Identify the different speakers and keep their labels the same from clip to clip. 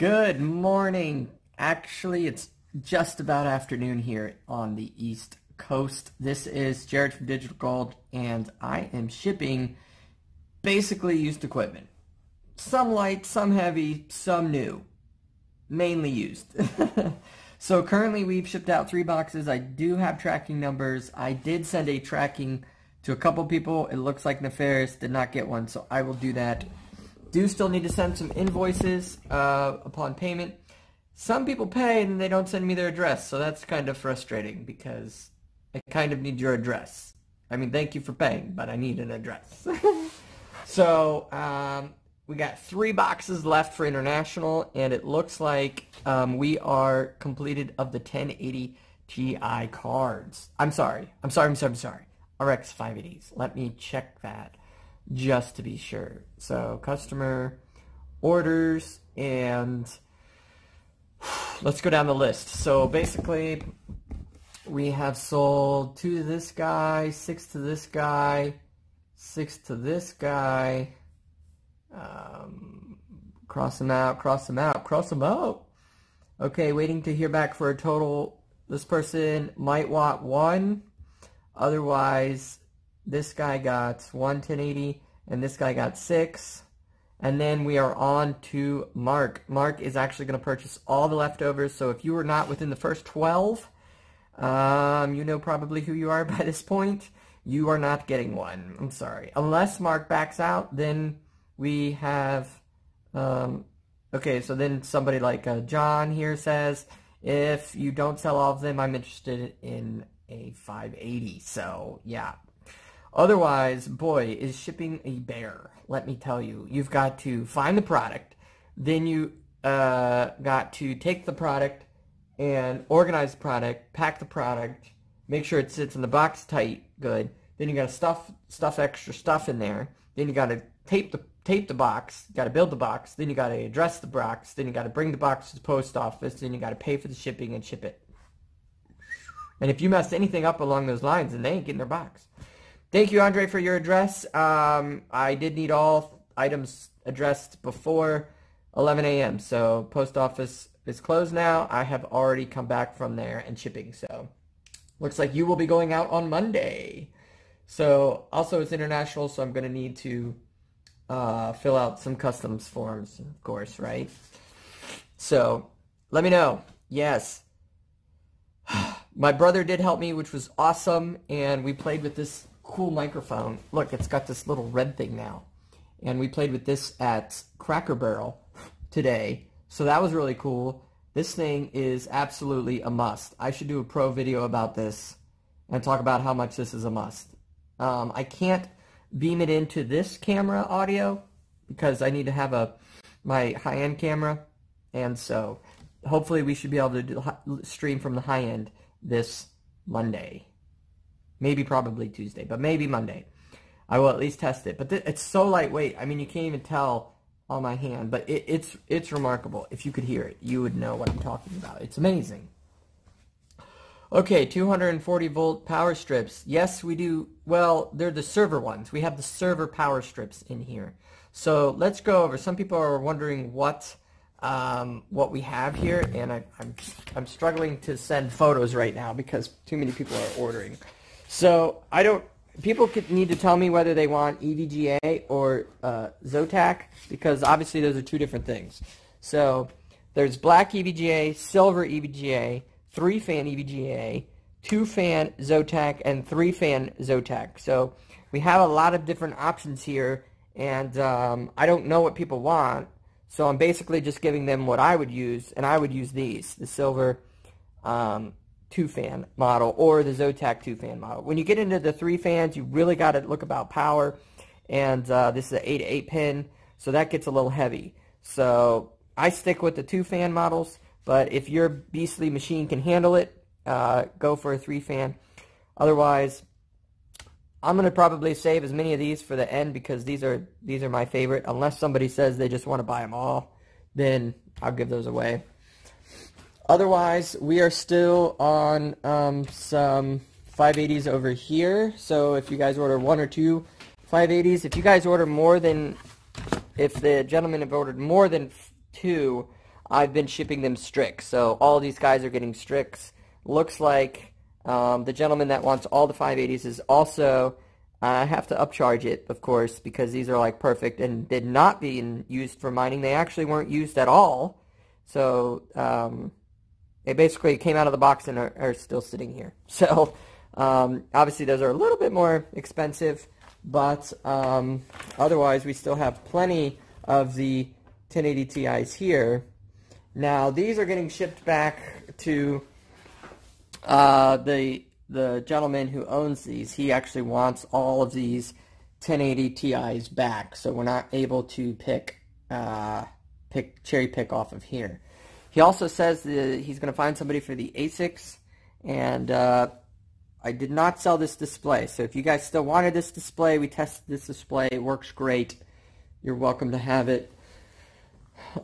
Speaker 1: Good morning. Actually, it's just about afternoon here on the East Coast. This is Jared from Digital Gold, and I am shipping basically used equipment. Some light, some heavy, some new. Mainly used. So currently we've shipped out 3 boxes. I do have tracking numbers. I did send a tracking to a couple people. It looks like Nefarious did not get one, so I will do that. Do still need to send some invoices upon payment. Some people pay and they don't send me their address, so that's kind of frustrating because I kind of need your address. I mean, thank you for paying, but I need an address. So we got 3 boxes left for international, and it looks like we are completed of the 1080 Ti cards. I'm sorry. RX 580s. Let me check that just to be sure. So customer orders, and let's go down the list. So basically we have sold 2 to this guy, 6 to this guy, 6 to this guy. Cross them out, cross them out, cross them out. Okay, waiting to hear back for a total. This person might want 1. Otherwise, this guy got 1 1080, and this guy got 6. And then we are on to Mark. Mark is actually going to purchase all the leftovers, so if you were not within the first 12, you know probably who you are by this point. You are not getting one. I'm sorry. Unless Mark backs out, then we have... okay, so then somebody like John here says, if you don't sell all of them, I'm interested in a 580. So, yeah. Otherwise, boy, is shipping a bear. Let me tell you. You've got to find the product. Then you got to take the product and organize the product, pack the product, make sure it sits in the box tight, good. Then you got to stuff extra stuff in there. Then you got to tape the box, you got to build the box, then you got to address the box, then you got to bring the box to the post office, then you got to pay for the shipping and ship it. And if you messed anything up along those lines, then they ain't getting their box. Thank you, Andre, for your address. I did need all items addressed before 11 a.m., so post office is closed now. I have already come back from there and shipping, so looks like you will be going out on Monday. So also it's international, so I'm going to need to fill out some customs forms, of course, right? So, let me know. Yes. My brother did help me, which was awesome, and we played with this cool microphone. Look, it's got this little red thing now. And we played with this at Cracker Barrel today, so that was really cool. This thing is absolutely a must. I should do a pro video about this and talk about how much this is a must. I can't beam it into this camera audio because I need to have my high-end camera, and so hopefully we should be able to stream from the high-end this Monday. Maybe probably Tuesday, but maybe Monday. I will at least test it. But it's so lightweight. I mean, you can't even tell on my hand, but it's remarkable. If you could hear it, you would know what I'm talking about. It's amazing. Okay, 240-volt power strips. Yes, we do. Well, they're the server ones. We have the server power strips in here. So let's go over. Some people are wondering what we have here, and I'm struggling to send photos right now because too many people are ordering. So people need to tell me whether they want EVGA or Zotac, because obviously those are 2 different things. So there's black EVGA, silver EVGA, 3-fan EVGA, 2-fan Zotac, and 3-fan Zotac. So we have a lot of different options here, and I don't know what people want, so I'm basically just giving them what I would use, and I would use these, the silver 2-fan model or the Zotac 2-fan model. When you get into the 3 fans, you really got to look about power, and this is an 8 to 8 pin, so that gets a little heavy. So I stick with the 2-fan models. But if your beastly machine can handle it, go for a 3-fan. Otherwise, I'm going to probably save as many of these for the end because these are my favorite. Unless somebody says they just want to buy them all, then I'll give those away. Otherwise, we are still on some 580s over here. So if you guys order 1 or 2 580s, if you guys order more than, if the gentlemen have ordered more than 2, I've been shipping them Strix. So all these guys are getting Strix. Looks like the gentleman that wants all the 580s is also, I have to upcharge it, of course, because these are like perfect and did not being used for mining. They actually weren't used at all. So they basically came out of the box and are still sitting here. So obviously those are a little bit more expensive, but otherwise we still have plenty of the 1080 Ti's here. Now these are getting shipped back to the gentleman who owns these. He actually wants all of these 1080 Ti's back, so we're not able to cherry pick off of here. He also says that he's going to find somebody for the ASICs, and I did not sell this display, so if you guys still wanted this display, we tested this display. It works great. You're welcome to have it.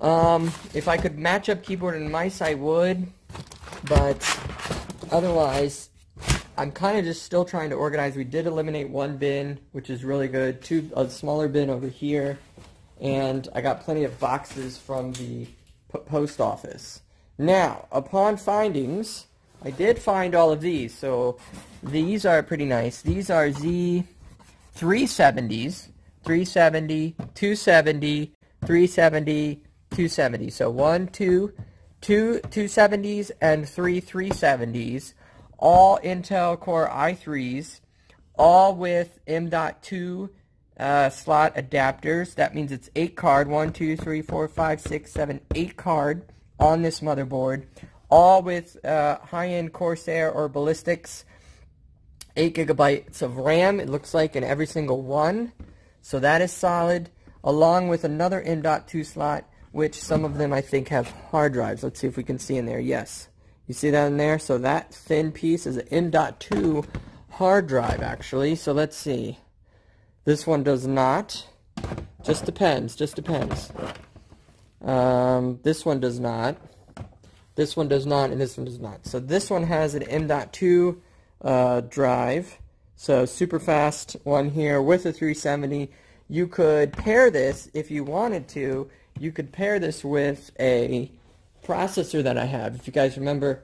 Speaker 1: If I could match up keyboard and mice, I would, but otherwise, I'm kind of just still trying to organize. We did eliminate one bin, which is really good. A smaller bin over here, and I got plenty of boxes from the post office. Now, upon findings, I did find all of these, so these are pretty nice. These are Z370s, 370, 270, 370, 270. So 1, 2, 2 270s and 3 370s, all Intel Core i3s, all with M.2 slot adapters. That means it's 8 card, 1, 2, 3, 4, 5, 6, 7, 8 card on this motherboard, all with high-end Corsair or Ballistics, 8 gigabytes of RAM, it looks like, in every single one. So that is solid, along with another M.2 slot, which some of them I think have hard drives. Let's see if we can see in there. Yes. You see that in there? So that thin piece is an M.2 hard drive, actually. So let's see. This one does not. Just depends. Just depends. This one does not. This one does not, and this one does not. So this one has an M.2 drive. So super fast one here with a 370. You could pair this, if you wanted to, you could pair this with a processor that I have. If you guys remember,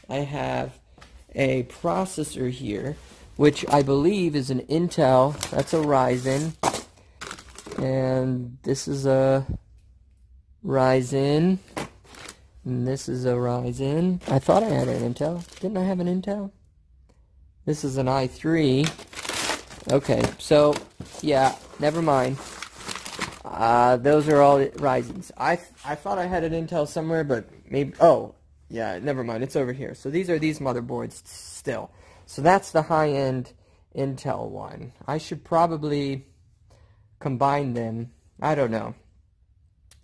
Speaker 1: I have a processor here, which I believe is an Intel. That's a Ryzen. And this is a Ryzen. And this is a Ryzen. I thought I had an Intel. Didn't I have an Intel? This is an i3. Okay, so, yeah, never mind. Those are all Ryzens. I thought I had an Intel somewhere, but maybe... Oh, yeah, never mind. It's over here. So these are these motherboards still. So that's the high-end Intel one. I should probably combine them. I don't know.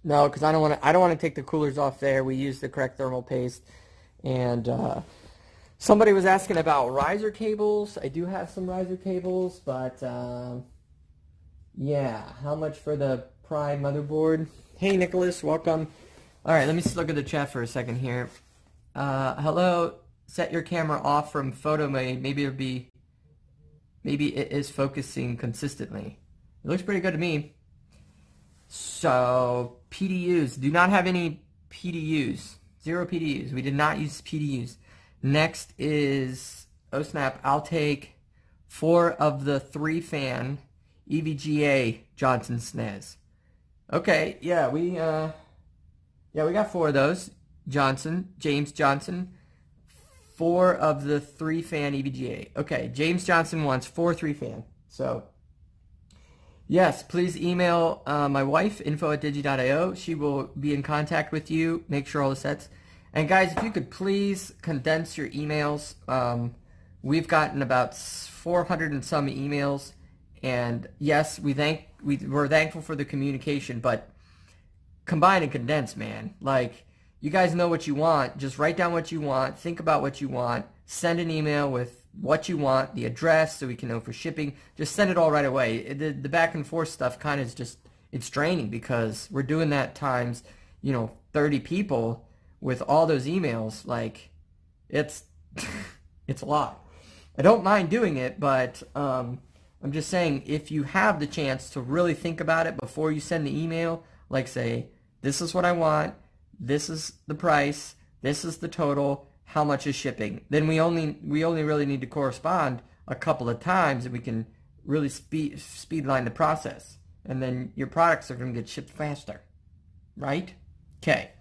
Speaker 1: No, because I don't want to take the coolers off there. We use the correct thermal paste. And somebody was asking about riser cables. I do have some riser cables, but yeah, how much for the Prime motherboard? Hey, Nicholas, welcome. All right, let me just look at the chat for a second here. Hello, set your camera off from photo mode. Maybe it is focusing consistently. It looks pretty good to me. So, PDUs. Do not have any PDUs. 0 PDUs. We did not use PDUs. Next is, oh snap, I'll take 4 of the 3-fan EVGA Johnson SNES. Okay, yeah, we got 4 of those. James Johnson. 4 of the 3-fan EVGA. Okay, James Johnson wants 4 3-fan. So, yes, please email my wife, info@digi.io. She will be in contact with you. Make sure all the sets. And guys, if you could please condense your emails. We've gotten about 400 and some emails. And yes, we're thankful for the communication, but combine and condense, man. Like, you guys know what you want. Just write down what you want. Think about what you want. Send an email with what you want, the address, so we can know for shipping. Just send it all right away. The back and forth stuff kind of is just, it's draining because we're doing that times, 30 people with all those emails. Like, it's it's a lot. I don't mind doing it, but I'm just saying, if you have the chance to really think about it before you send the email, like say, this is what I want, this is the price, this is the total, how much is shipping. Then we only really need to correspond a couple of times, and we can really speed line the process. And then your products are going to get shipped faster, right? Okay.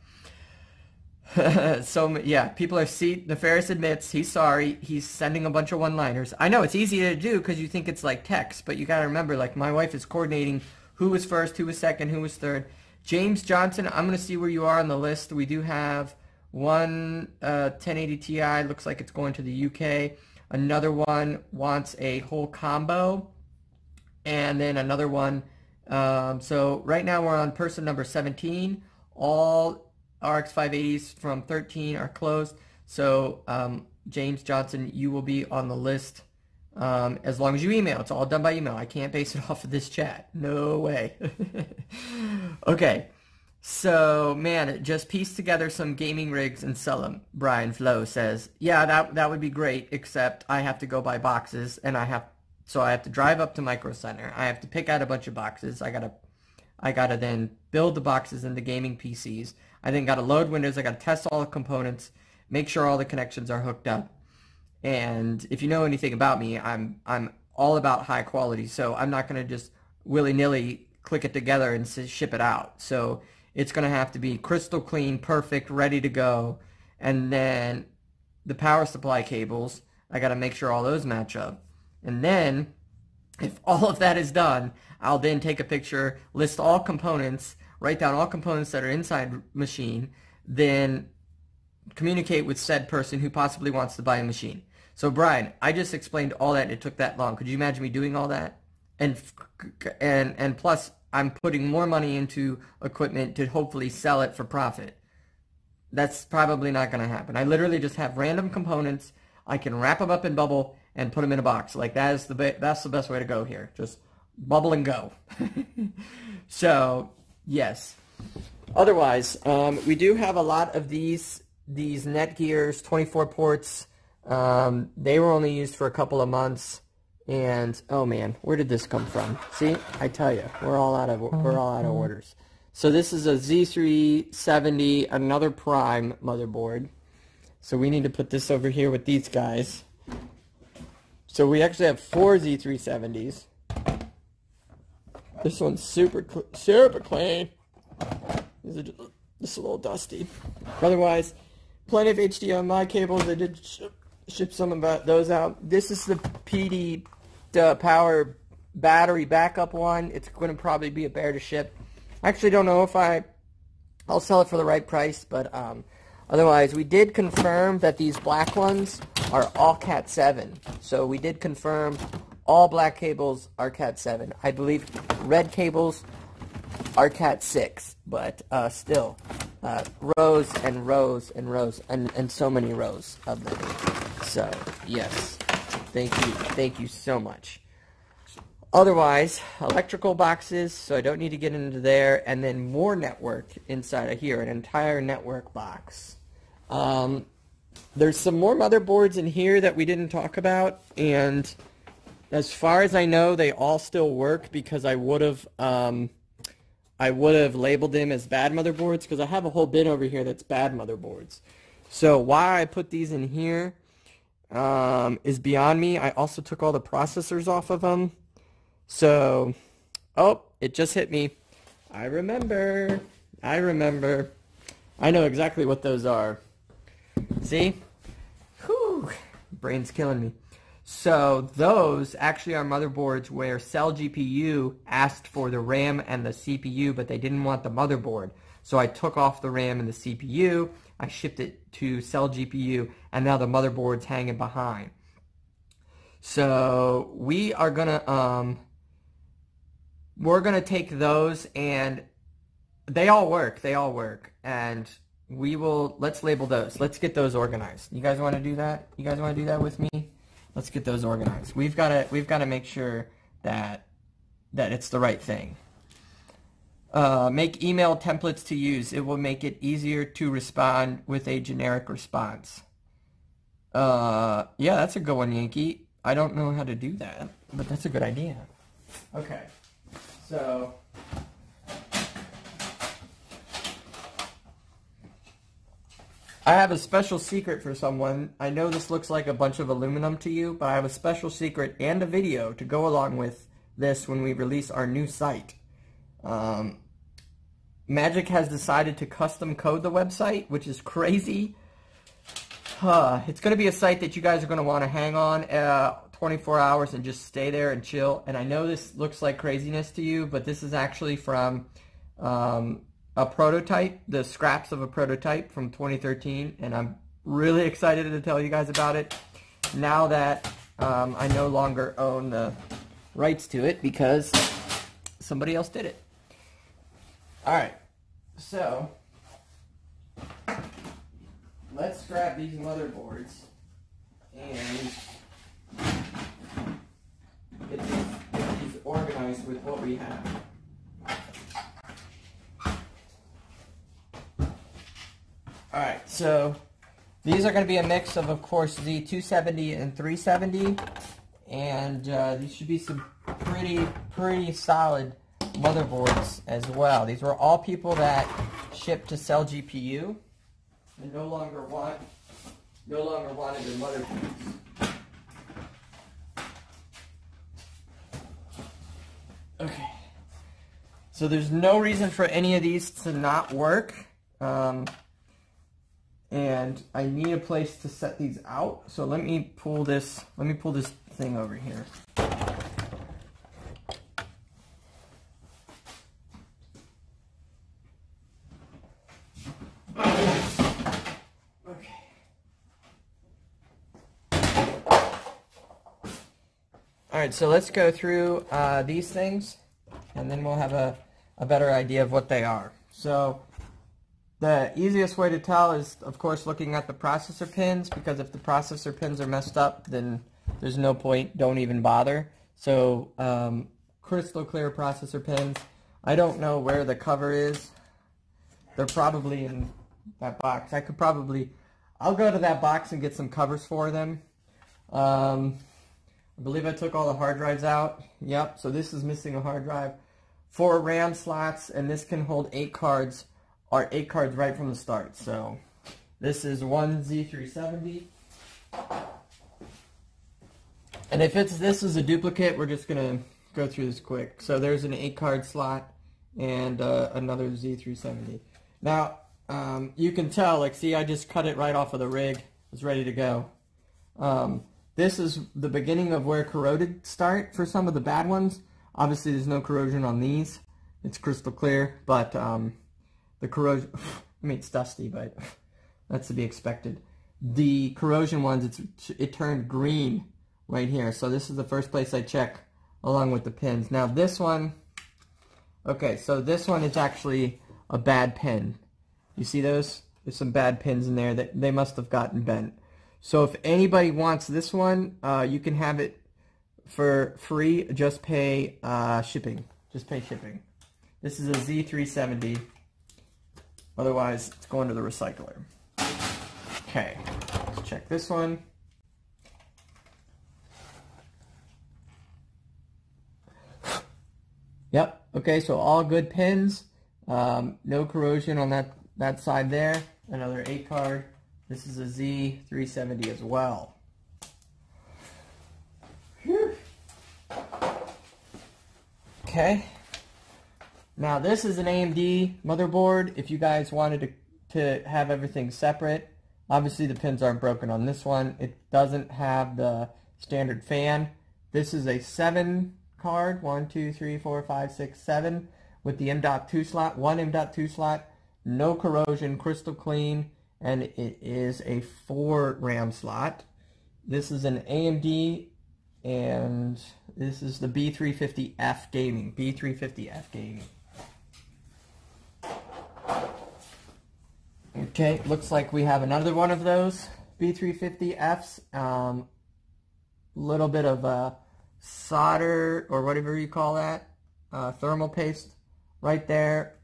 Speaker 1: So yeah, people are Nefarious admits he's sorry. He's sending a bunch of one-liners. I know it's easy to do because you think it's like text, but you got to remember, like, my wife is coordinating who was first, who was second, who was third. James Johnson, I'm going to see where you are on the list. We do have one 1080 Ti, looks like it's going to the UK. Another one wants a whole combo. And then another one. So right now we're on person number 17. All RX 580s from 13 are closed. So James Johnson, you will be on the list as long as you email. It's all done by email. I can't base it off of this chat. No way. Okay. So, man, just piece together some gaming rigs and sell them. Brian Flo says, yeah, that would be great, except I have to go buy boxes, and I have to drive up to Micro Center. I have to pick out a bunch of boxes. I gotta then build the boxes into gaming PCs. I then gotta load Windows. I gotta test all the components, make sure all the connections are hooked up. And if you know anything about me, I'm all about high quality, so I'm not gonna just willy-nilly click it together and ship it out. So it's going to have to be crystal clean, perfect, ready to go. And then the power supply cables, I got to make sure all those match up. And then if all of that is done, I'll then take a picture, list all components, write down all components that are inside machine, then communicate with said person who possibly wants to buy a machine. So Brian, I just explained all that and it took that long. Could you imagine me doing all that? And plus, I'm putting more money into equipment to hopefully sell it for profit. That's probably not going to happen. I literally just have random components. I can wrap them up in bubble and put them in a box. Like, that's the best way to go here. Just bubble and go. So, yes. Otherwise, we do have a lot of these Netgears 24 ports. They were only used for a couple of months. And oh man, where did this come from? See, I tell you, we're all out of orders. So this is a Z370, another Prime motherboard. So we need to put this over here with these guys. So we actually have 4 Z370s. This one's super clean. These are just a little dusty. Otherwise, plenty of HDMI cables. I did ship some of those out. This is the PD power battery backup one. It's going to probably be a bear to ship. I actually don't know if I'll sell it for the right price, but otherwise we did confirm that these black ones are all Cat 7. So we did confirm all black cables are Cat 7. I believe red cables are Cat 6, but still rows and rows and rows and so many rows of them. So yes, thank you so much. Otherwise, electrical boxes, so I don't need to get into there, and then more network inside of here, an entire network box. There's some more motherboards in here that we didn't talk about, and as far as I know, they all still work because I would have labeled them as bad motherboards because I have a whole bin over here that's bad motherboards. So why I put these in here is beyond me. I also took all the processors off of them. So, oh, it just hit me. I remember. I know exactly what those are. See? Whew. Brain's killing me. So those actually are motherboards where Cell GPU asked for the RAM and the CPU, but they didn't want the motherboard. So I took off the RAM and the CPU, I shipped it to Cell GPU, and now the motherboard's hanging behind. So we are gonna we're gonna take those, and they all work, and we will, let's label those. Let's get those organized. You guys want to do that? You guys want to do that with me? Let's get those organized. We've got to make sure that it's the right thing. Make email templates to use. It will make it easier to respond with a generic response. Yeah, that's a good one, Yankee. I don't know how to do that, but that's a good idea. Okay, so I have a special secret for someone. I know this looks like a bunch of aluminum to you, but I have a special secret and a video to go along with this when we release our new site. Magic has decided to custom code the website, which is crazy. It's going to be a site that you guys are going to want to hang on 24 hours and just stay there and chill. And I know this looks like craziness to you, but this is actually from a prototype, the scraps of a prototype from 2013, and I'm really excited to tell you guys about it now that I no longer own the rights to it because somebody else did it. Alright, so let's grab these motherboards and get these organized with what we have. Alright, so these are going to be a mix of course, Z270 and 370, and these should be some pretty solid motherboards as well. These were all people that shipped to sell GPU and no longer wanted their motherboards. Okay, so there's no reason for any of these to not work. And I need a place to set these out. So let me pull this thing over here. Okay. All right, so let's go through these things, and then we'll have a better idea of what they are. So the easiest way to tell is, of course, looking at the processor pins, because if the processor pins are messed up, then there's no point, don't even bother. So, crystal clear processor pins. I don't know where the cover is. They're probably in that box. I'll go to that box and get some covers for them. I believe I took all the hard drives out. Yep, so this is missing a hard drive. 4 RAM slots, and this can hold 8 cards. Are 8 cards right from the start. So this is one Z370, and if this is a duplicate, we're just gonna go through this quick. So there's an 8-card slot and another Z370. Now you can tell, like, see, I just cut it right off of the rig. It's ready to go. This is the beginning of where corroded start for some of the bad ones. Obviously there's no corrosion on these. It's crystal clear, but the corrosion, I mean, it's dusty, but that's to be expected. The corrosion ones, it turned green right here. So this is the first place I check along with the pins. Now this one, okay, so this one is actually a bad pin. You see those? There's some bad pins in there that they must have gotten bent. So if anybody wants this one, you can have it for free. Just pay shipping. Just pay shipping. This is a Z370. Otherwise, it's going to the recycler. Okay, let's check this one. Yep, okay, so all good pins. No corrosion on that side there. Another 8 card. This is a Z370 as well. Whew. Okay. Now this is an AMD motherboard. If you guys wanted to have everything separate, obviously the pins aren't broken on this one. It doesn't have the standard fan. This is a 7 card, 1, 2, 3, 4, 5, 6, 7, with the M.2 slot, 1 M.2 slot, no corrosion, crystal clean, and it is a 4 RAM slot. This is an AMD, and this is the B350F Gaming. B350F Gaming. Okay, looks like we have another one of those B350Fs. Little bit of solder, or whatever you call that, thermal paste right there,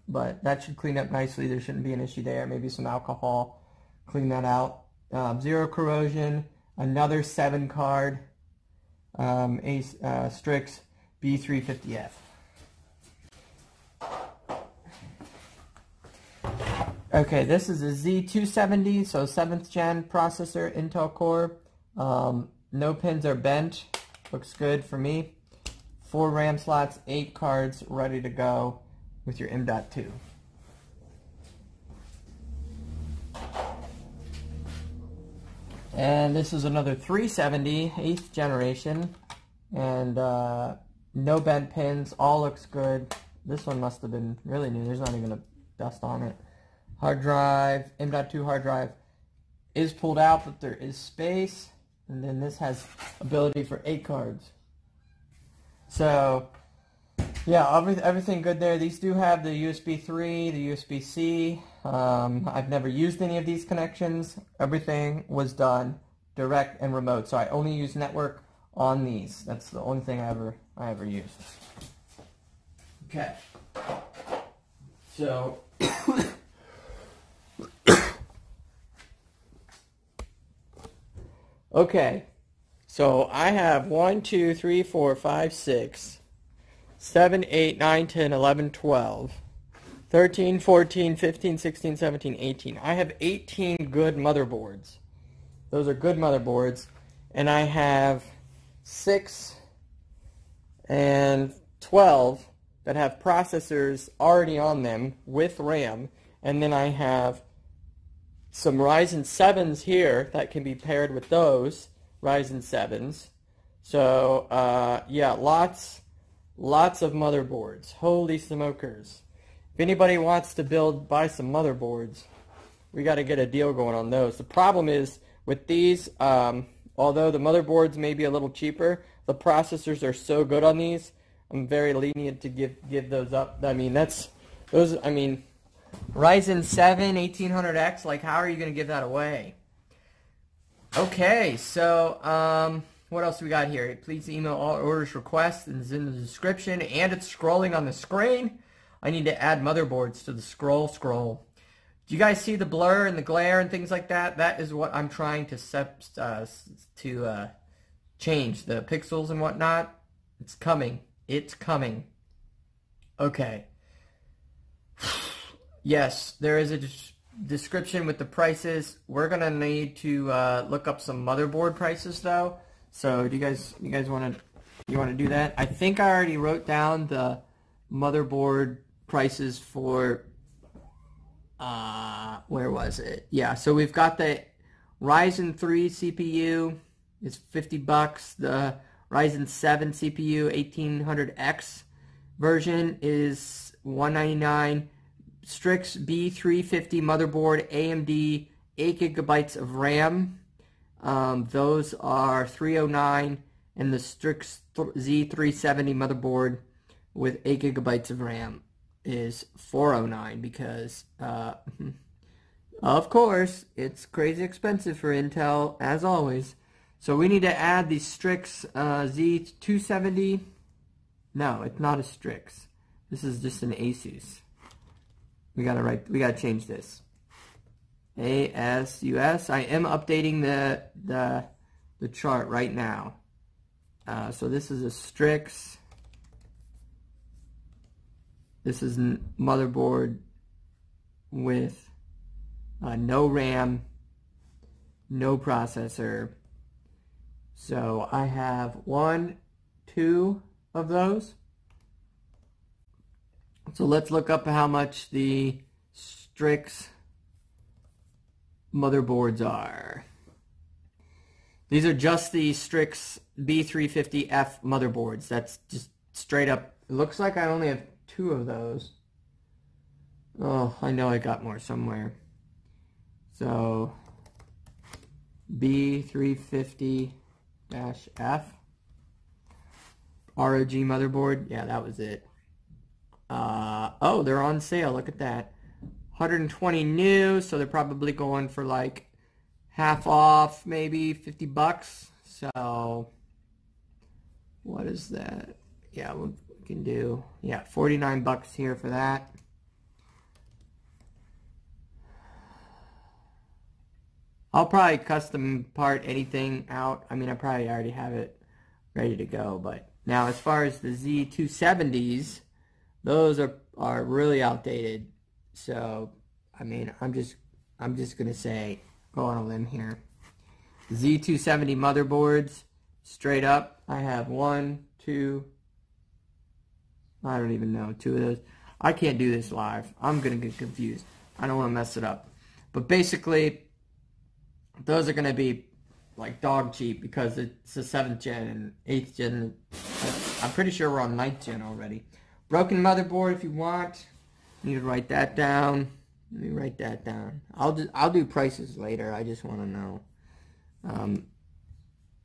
Speaker 1: but that should clean up nicely. There shouldn't be an issue there. Maybe some alcohol, clean that out. Zero corrosion. Another 7 card Strix B350F. Okay, this is a Z270, so 7th gen processor, Intel Core. No pins are bent. Looks good for me. 4 RAM slots, 8 cards, ready to go with your M.2. And this is another 370, 8th generation. And no bent pins, all looks good. This one must have been really new. There's not even a dust on it. Hard drive, M.2 hard drive is pulled out, but there is space. And then this has ability for 8 cards. So, yeah, everything good there. These do have the USB 3, the USB-C. I've never used any of these connections. Everything was done direct and remote. So I only use network on these. That's the only thing I ever used. Okay. So okay. So I have 1, 2, 3, 4, 5, 6, 7, 8, 9, 10, 11, 12, 13, 14, 15, 16, 17, 18. I have 18 good motherboards. Those are good motherboards. And I have 6 and 12 that have processors already on them with RAM. And then I have some Ryzen 7s here that can be paired with those Ryzen 7s. So, yeah, lots of motherboards. Holy smokers. If anybody wants to buy some motherboards, we got to get a deal going on those. The problem is with these, although the motherboards may be a little cheaper, the processors are so good on these, I'm very lenient to give those up. I mean, Ryzen 7 1800X, like, how are you going to give that away? Okay, so, what else we got here? Please email all orders requests, and it's in the description, and it's scrolling on the screen. I need to add motherboards to the scroll. Do you guys see the blur and the glare and things like that? That is what I'm trying to change, the pixels and whatnot. It's coming. It's coming. Okay. Yes, there is a description with the prices. We're gonna need to look up some motherboard prices though. So do you guys want to do that? I think I already wrote down the motherboard prices for where was it? Yeah, so we've got the Ryzen 3 CPU is $50. The Ryzen 7 CPU 1800X version is $199. Strix B350 motherboard, AMD, 8 GB of RAM. Those are $309, and the Strix Z370 motherboard with 8 GB of RAM is $409 because, of course, it's crazy expensive for Intel, as always. So we need to add the Strix Z270. No, it's not a Strix. This is just an ASUS. We gotta change this. ASUS. I am updating the chart right now. So this is a Strix. This is motherboard with no RAM, no processor. So I have 1, 2 of those. So let's look up how much the Strix motherboards are. These are just the Strix B350F motherboards. That's just straight up. It looks like I only have 2 of those. Oh, I know I got more somewhere. So B350-F ROG motherboard. Yeah, that was it. Oh, they're on sale. Look at that. 120 new, so they're probably going for like half off, maybe $50. So what is that? Yeah, we can do, yeah, $49 here for that. I'll probably custom part anything out. I mean, I probably already have it ready to go, but now as far as the Z270s, those are really outdated. So I mean, I'm just gonna say, go on a limb here. Z270 motherboards, straight up. I have 1, 2. I don't even know, 2 of those. I can't do this live. I'm gonna get confused. I don't want to mess it up. But basically, those are gonna be like dog cheap because it's the 7th gen and 8th gen. I'm pretty sure we're on 9th gen already. Broken motherboard if you want. You need to write that down. Let me write that down. I'll do prices later. I just want to know.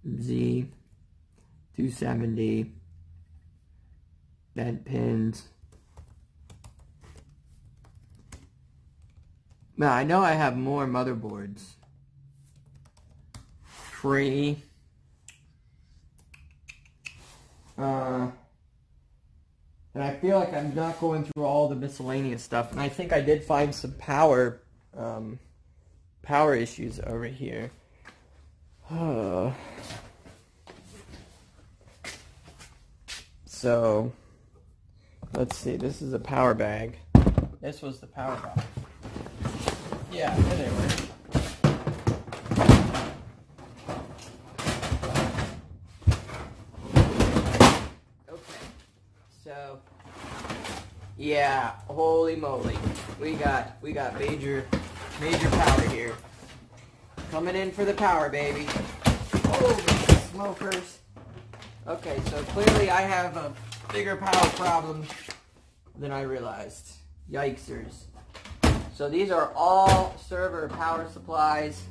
Speaker 1: Z270 bent pins. Now I know I have more motherboards. Free. And I feel like I'm not going through all the miscellaneous stuff. And I think I did find some power issues over here. So, let's see. This is a power bag. This was the power bag. Yeah, there they were. So, yeah, holy moly, we got major power here. Coming in for the power, baby. Oh, smokers. Okay, so clearly I have a bigger power problem than I realized. Yikesers. So these are all server power supplies.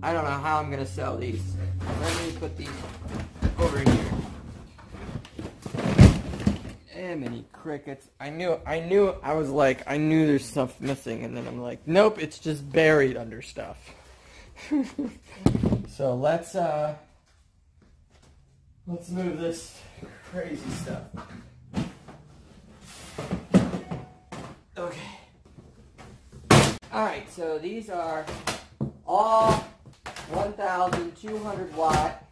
Speaker 1: I don't know how I'm gonna sell these. Let me put these over here. Many crickets. I knew there's stuff missing, and then I'm like, nope, it's just buried under stuff. So let's move this crazy stuff. Okay. Alright, so these are all 1,200 watt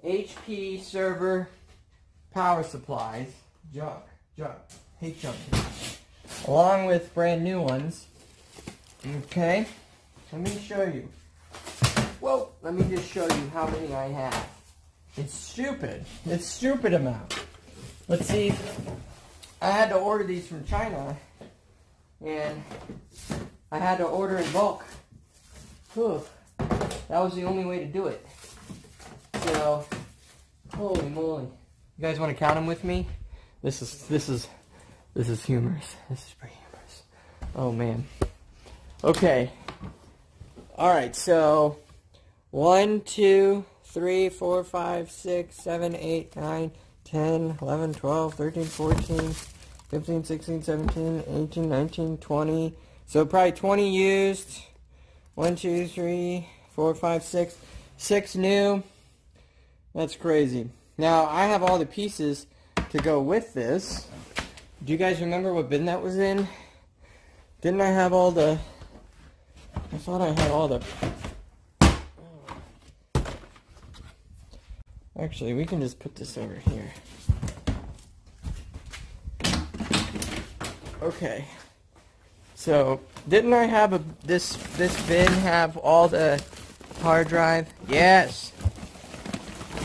Speaker 1: HP server power supplies. Junk. Hate junk. Along with brand new ones. Okay. Let me show you. Well, let me just show you how many I have. It's stupid. It's stupid amount. Let's see. I had to order these from China. And I had to order in bulk. Whew. That was the only way to do it. So, holy moly. You guys want to count them with me? This is humorous. This is pretty humorous. Oh man. Okay. Alright, so 1, 2, 3, 4, 5, 6, 7, 8, 9, 10, 11, 12, 13, 14, 15, 16, 17, 18, 19, 20. So probably 20 used. 1, 2, 3, 4, 5, 6. 6 new. That's crazy. Now, I have all the pieces to go with this. Do you guys remember what bin that was in? Didn't I have all the... I thought I had all the... Actually, we can just put this over here. Okay. So, didn't I have this bin have all the hard drive? Yes.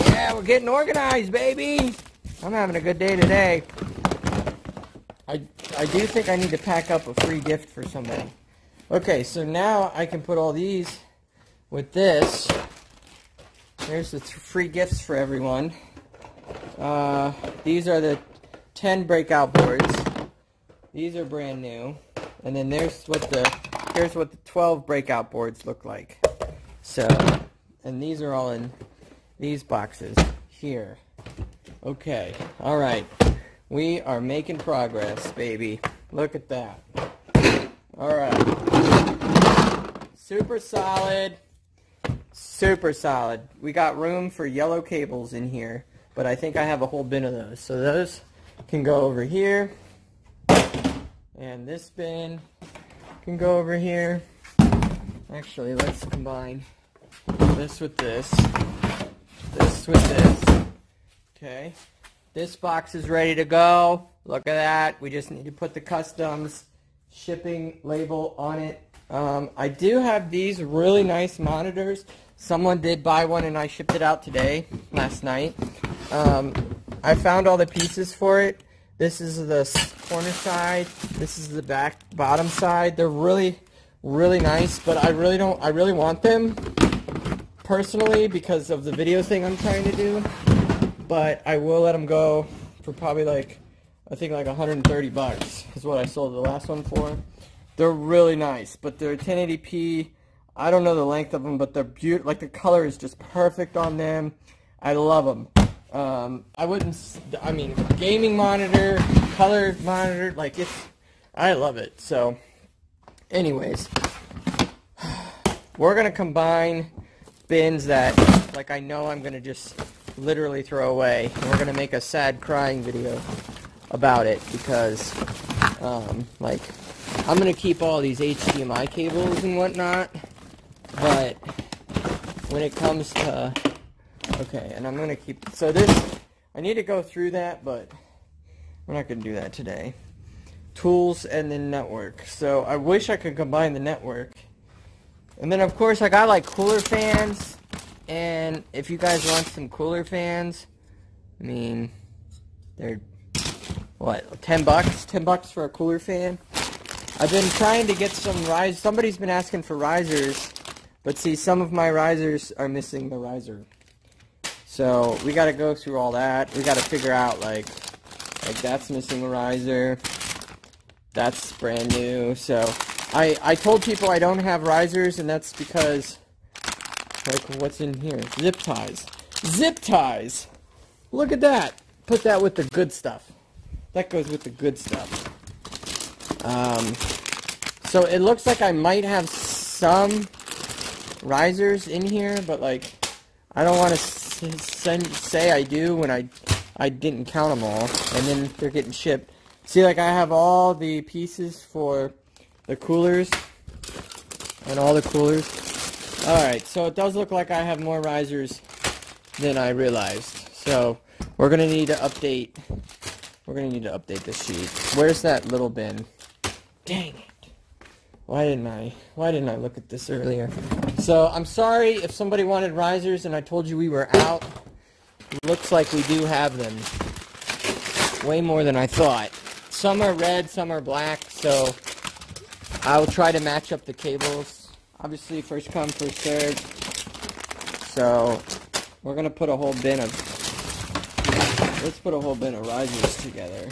Speaker 1: Yeah, we're getting organized, baby. I'm having a good day today. I do think I need to pack up a free gift for somebody. Okay, so now I can put all these with this. There's the free gifts for everyone. These are the 10 breakout boards. These are brand new. And then here's what the 12 breakout boards look like. So, and these are all in these boxes here. Okay, alright. We are making progress, baby. Look at that. Alright. Super solid. Super solid. We got room for yellow cables in here, but I think I have a whole bin of those. So those can go over here. And this bin can go over here. Actually, let's combine this with this. This with this. Okay. This box is ready to go. Look at that. We just need to put the customs shipping label on it. I do have these really nice monitors. Someone did buy one and I shipped it out today, last night. I found all the pieces for it. This is the corner side. This is the bottom side. They're really, really nice, but I really want them personally because of the video thing I'm trying to do. But I will let them go for probably like, I think like 130 bucks is what I sold the last one for. They're really nice, but they're 1080p. I don't know the length of them, but they're beautiful. Like the color is just perfect on them. I love them. I mean, gaming monitor, color monitor, like I love it. So, anyways, we're gonna combine bins that, like, I know I'm gonna just literally throw away, and we're gonna make a sad crying video about it because, like, I'm gonna keep all these HDMI cables and whatnot, but when it comes to okay, and I'm going to keep, so this, I need to go through that, but we're not going to do that today. Tools and then network. So I wish I could combine the network. And then of course I got like cooler fans, and if you guys want some cooler fans, I mean, they're, what, 10 bucks? 10 bucks for a cooler fan? I've been trying to get some risers. Somebody's been asking for risers, but see, some of my risers are missing the riser. So we got to go through all that. We got to figure out like that's missing a riser. That's brand new. So I told people I don't have risers, and that's because, like, what's in here? Zip ties. Zip ties. Look at that. Put that with the good stuff. That goes with the good stuff. So it looks like I might have some risers in here, but like I don't want to say I do when I didn't count them all, and then they're getting shipped. See, like, I have all the pieces for the coolers and all the coolers. Alright, so it does look like I have more risers than I realized. So we're gonna need to update this sheet. Where's that little bin? Dang it. Why didn't I look at this earlier? So, I'm sorry if somebody wanted risers and I told you we were out. Looks like we do have them. Way more than I thought. Some are red, some are black, so I'll try to match up the cables. Obviously, first come, first served. So, we're gonna put a whole bin of, let's put a whole bin of risers together.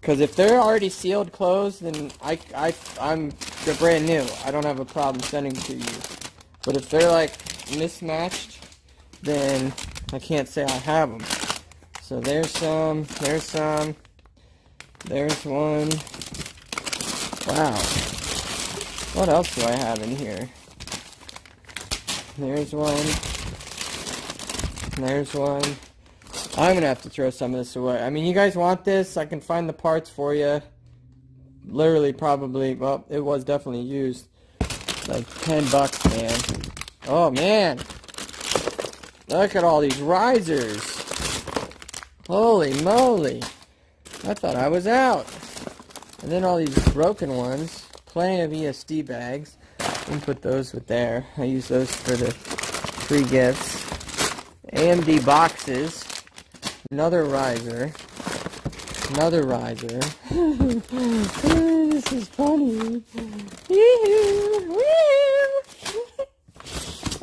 Speaker 1: Because if they're already sealed closed, then they're brand new. I don't have a problem sending to you. But if they're like mismatched, then I can't say I have them. So there's some, there's one. Wow. What else do I have in here? There's one. There's one. I'm gonna have to throw some of this away. I mean, you guys want this? I can find the parts for you. Literally, probably, well, it was definitely used. Like 10 bucks, man. Oh, man. Look at all these risers. Holy moly. I thought I was out. And then all these broken ones. Plenty of ESD bags. I can put those with there. I use those for the free gifts. AMD boxes. Another riser. Another riser. This is funny.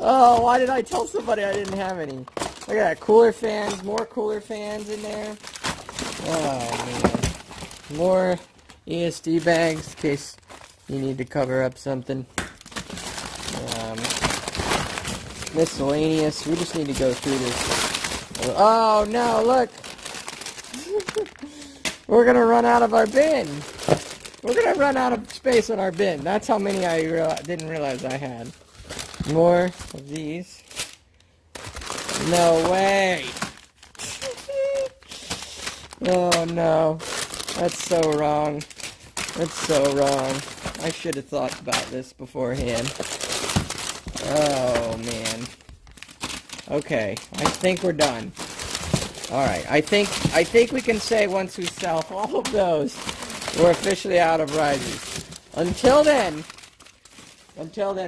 Speaker 1: Oh, why did I tell somebody I didn't have any? Look at that. Cooler fans. More cooler fans in there. Oh, man. More ESD bags in case you need to cover up something. Miscellaneous. We just need to go through this. Oh, no, look. We're going to run out of our bin. We're going to run out of space on our bin. That's how many I didn't realize I had. More of these. No way. Oh, no. That's so wrong. That's so wrong. I should have thought about this beforehand. Oh, man. Okay, I think we're done. Alright, I think we can say once we sell all of those We're officially out of risers. Until then,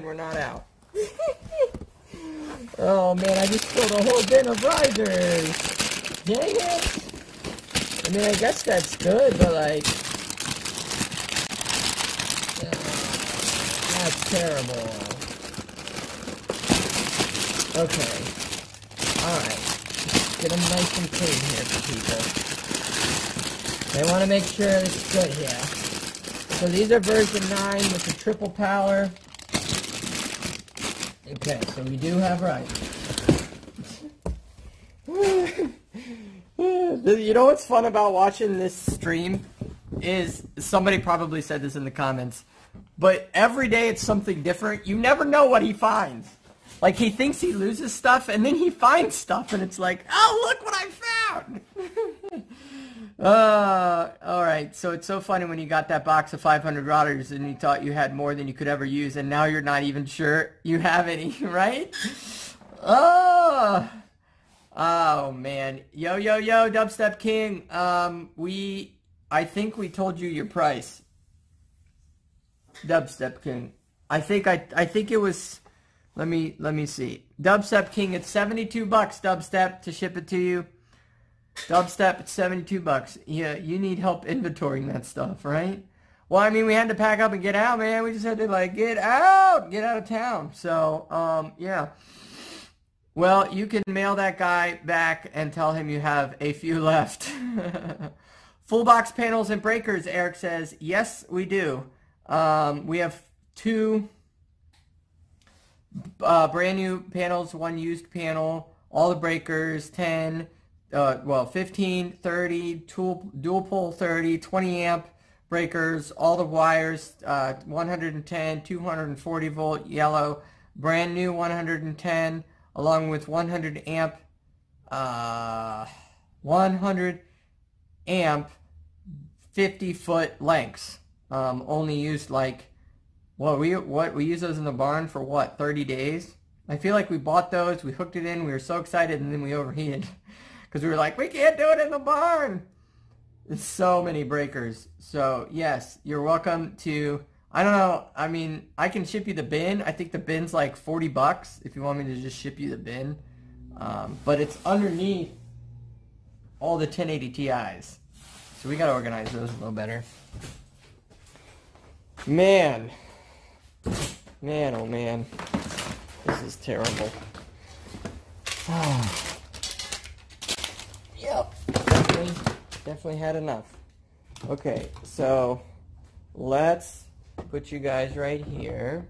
Speaker 1: we're not out. Oh man, I just spilled a whole bin of risers. Dang it. I mean, I guess that's good, but like, that's terrible. Okay. Alright. Get them nice and clean here for people. They want to make sure it's good here. So these are version 9 with the triple power. Okay, so we do have risers. You know what's fun about watching this stream is, somebody probably said this in the comments, but every day it's something different. You never know what he finds. Like, he thinks he loses stuff, and then he finds stuff, and it's like, oh, look what I found! Alright, so it's so funny when you got that box of 500 routers, and you thought you had more than you could ever use, and now you're not even sure you have any, right? Oh, man. Yo, Dubstep King. I think we told you your price. Dubstep King. I think it was, let me see. Dubstep King, it's $72, Dubstep, to ship it to you. Dubstep, it's $72. Yeah, you need help inventorying that stuff, right? Well, I mean, we had to pack up and get out, man. We just had to, like, get out of town. So, yeah. Well, you can mail that guy back and tell him you have a few left. Full box panels and breakers, Eric says. Yes, we do. We have 2 brand new panels, 1 used panel, all the breakers, 10, 15, 30, dual pole 30, 20 amp breakers, all the wires, 110, 240 volt yellow, brand new 110, along with 100 amp 50-foot lengths. Only used like, we use those in the barn for what, 30 days? I feel like we bought those, we hooked it in, we were so excited, and then we overheated. Because we were like, we can't do it in the barn! There's so many breakers. So, yes, you're welcome to, I don't know, I mean, I can ship you the bin. I think the bin's like $40 if you want me to just ship you the bin. But it's underneath all the 1080 Ti's. So we got to organize those a little better. Man, oh man. This is terrible. Yep, definitely had enough. Okay, so let's put you guys right here.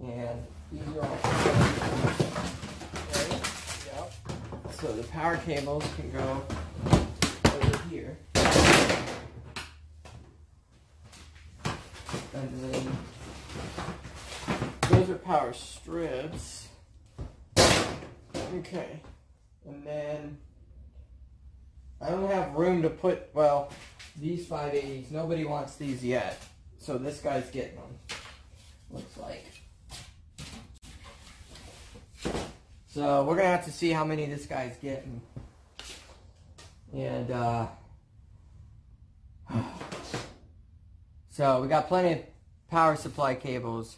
Speaker 1: And these are all right. Yep. So the power cables can go over here. And then those are power strips. Okay. And then I don't have room to put, well, these 580s. Nobody wants these yet. So this guy's getting them. Looks like. So we're going to have to see how many this guy's getting. And, so we got plenty of power supply cables.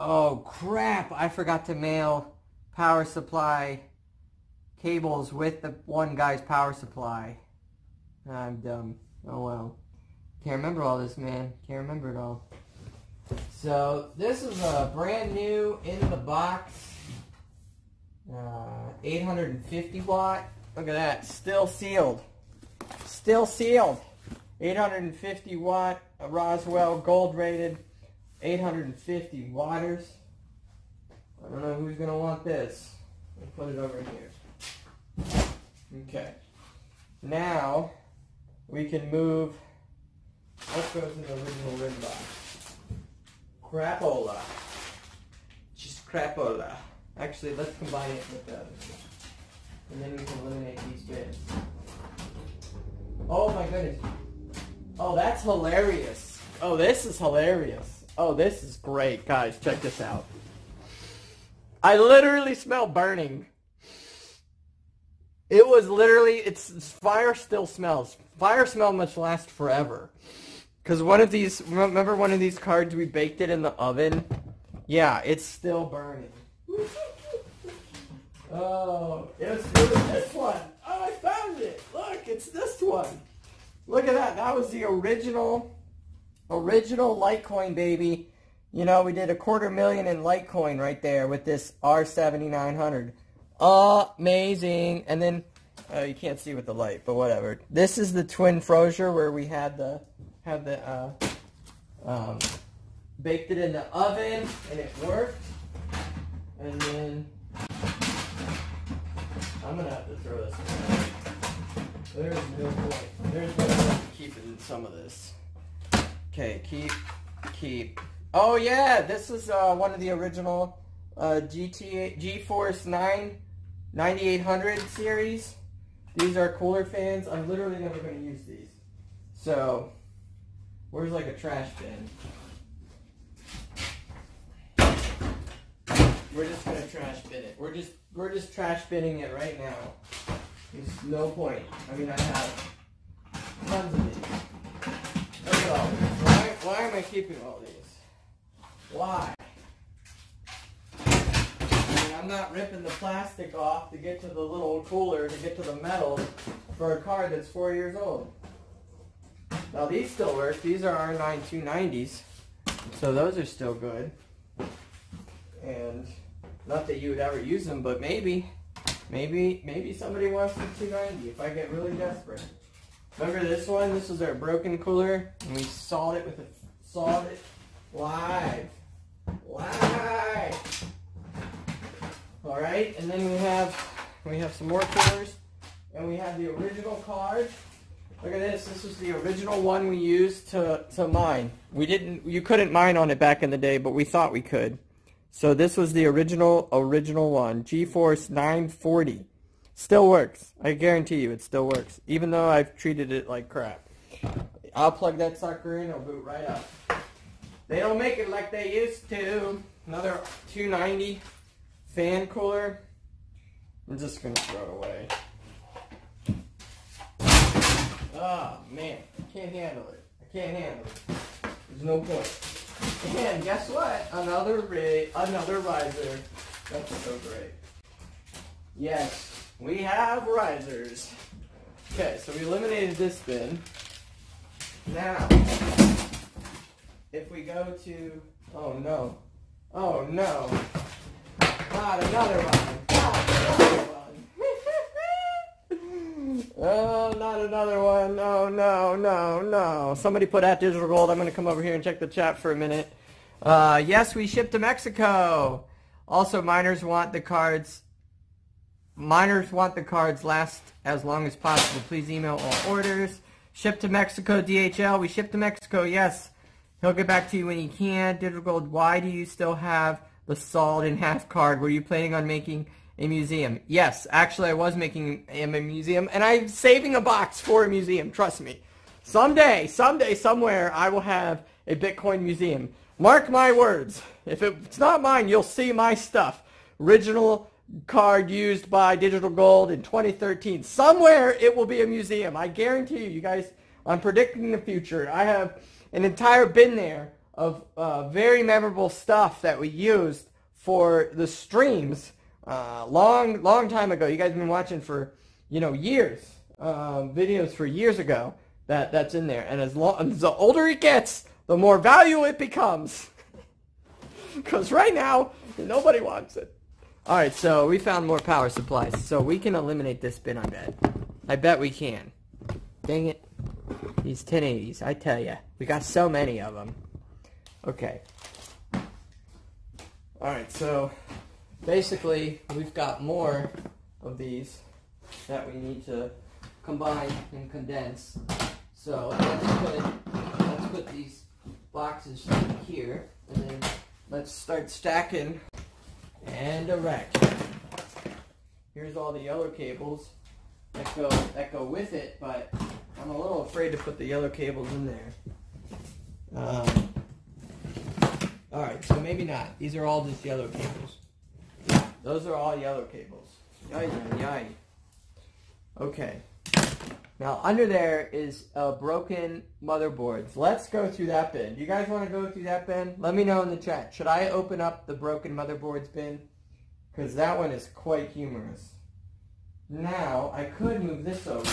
Speaker 1: Oh crap, I forgot to mail power supply cables with the one guy's power supply. I'm dumb. Oh well. Can't remember all this, man. Can't remember it all. So this is a brand new in the box 850 watt. Look at that. Still sealed. Still sealed. 850 watt Roswell gold rated 850 watters. I don't know who's going to want this. I'll put it over here. Okay. Now we can move. What goes in the original rim box? Crapola. Just crapola. Actually, let's combine it with the other. And then we can eliminate these bits. Oh my goodness. Oh, that's hilarious. Oh, this is hilarious. Oh, this is great. Guys, check this out. I literally smell burning. It was literally, fire still smells. Fire smell must last forever. Because one of these, remember one of these cards we baked it in the oven? Yeah, it's still burning. Oh, it was this one. Oh, I found it. Look, it's this one. Look at that. That was the original Litecoin, baby. You know, we did $250,000 in Litecoin right there with this R7900. Amazing. And then, you can't see with the light, but whatever. This is the twin Frosier where we had baked it in the oven and it worked. And then I'm gonna have to throw this away. There's no point. There's no point keeping some of this. Okay, keep. Oh yeah, this is one of the original GeForce 9800 series. These are cooler fans. I'm literally never going to use these. So, where's like a trash bin? We're just going to trash bin it. We're just trash binning it right now. There's no point. I mean, I have tons of these. Look at all these. Why am I keeping all these? Why? I'm not ripping the plastic off to get to the little cooler, to get to the metal for a card that's 4 years old. Now these still work. These are R9 290s. So those are still good. And not that you would ever use them, but maybe somebody wants the 290 if I get really desperate. Remember this one? This was our broken cooler, and we sawed it live. All right, and then we have some more coolers, and we have the original card. Look at this. This was the original one we used to mine. You couldn't mine on it back in the day, but we thought we could. So this was the original one, GeForce 940. Still works. I guarantee you it still works, even though I've treated it like crap. I'll plug that sucker in, it'll boot right up. They don't make it like they used to. Another 290 fan cooler. I'm just going to throw it away. Oh, man. I can't handle it. There's no point. And guess what? Another riser. That's so great. Yes, we have risers. Okay, so we eliminated this bin. Now, if we go to... Oh, no. Not another one. Oh, not another one. Oh, no. Somebody put at digital gold. I'm going to come over here and check the chat for a minute. Yes, we ship to Mexico. Also, miners want the cards last as long as possible. Please email all orders. Ship to Mexico, DHL. We ship to Mexico, yes. He'll get back to you when he can. Digital gold, why do you still have the sawed in half card? Were you planning on making a museum? Yes, actually I was making a museum, and I'm saving a box for a museum, trust me. Someday, somewhere, I will have a Bitcoin museum. Mark my words. If it's not mine, you'll see my stuff. Original card used by Digital Gold in 2013. Somewhere it will be a museum. I guarantee you guys, I'm predicting the future. I have an entire bin there of very memorable stuff that we used for the streams long time ago. You guys have been watching for, years. Videos for years ago that's in there. And as the older it gets, the more valuable it becomes. Because right now, nobody wants it. Alright, so we found more power supplies. So we can eliminate this bin, I bet. I bet we can. Dang it. These 1080s, I tell ya. We got so many of them. Okay. Alright, so basically we've got more of these that we need to combine and condense. So let's put these boxes here, and then let's start stacking and erect. Here's all the yellow cables that go with it, but I'm a little afraid to put the yellow cables in there. Alright, so maybe not. These are all just yellow cables. Those are all yellow cables. Yay. Okay. Now, under there is broken motherboards. Let's go through that bin. Do you guys want to go through that bin? Let me know in the chat. Should I open up the broken motherboards bin? Because that one is quite humorous. Now, I could move this over.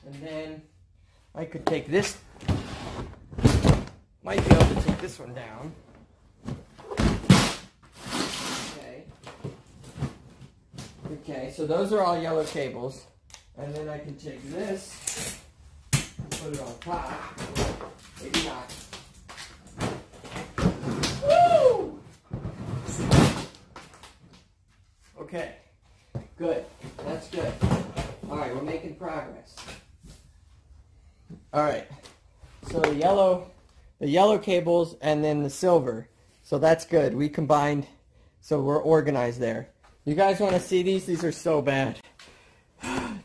Speaker 1: And then I could take this. Might be able to take this one down. Okay, so those are all yellow cables. And then I can take this and put it on top. Maybe not. Woo! Okay, good. That's good. Alright, we're making progress. Alright, so the yellow cables and then the silver. So that's good. We combined, so we're organized there. You guys want to see these? These are so bad.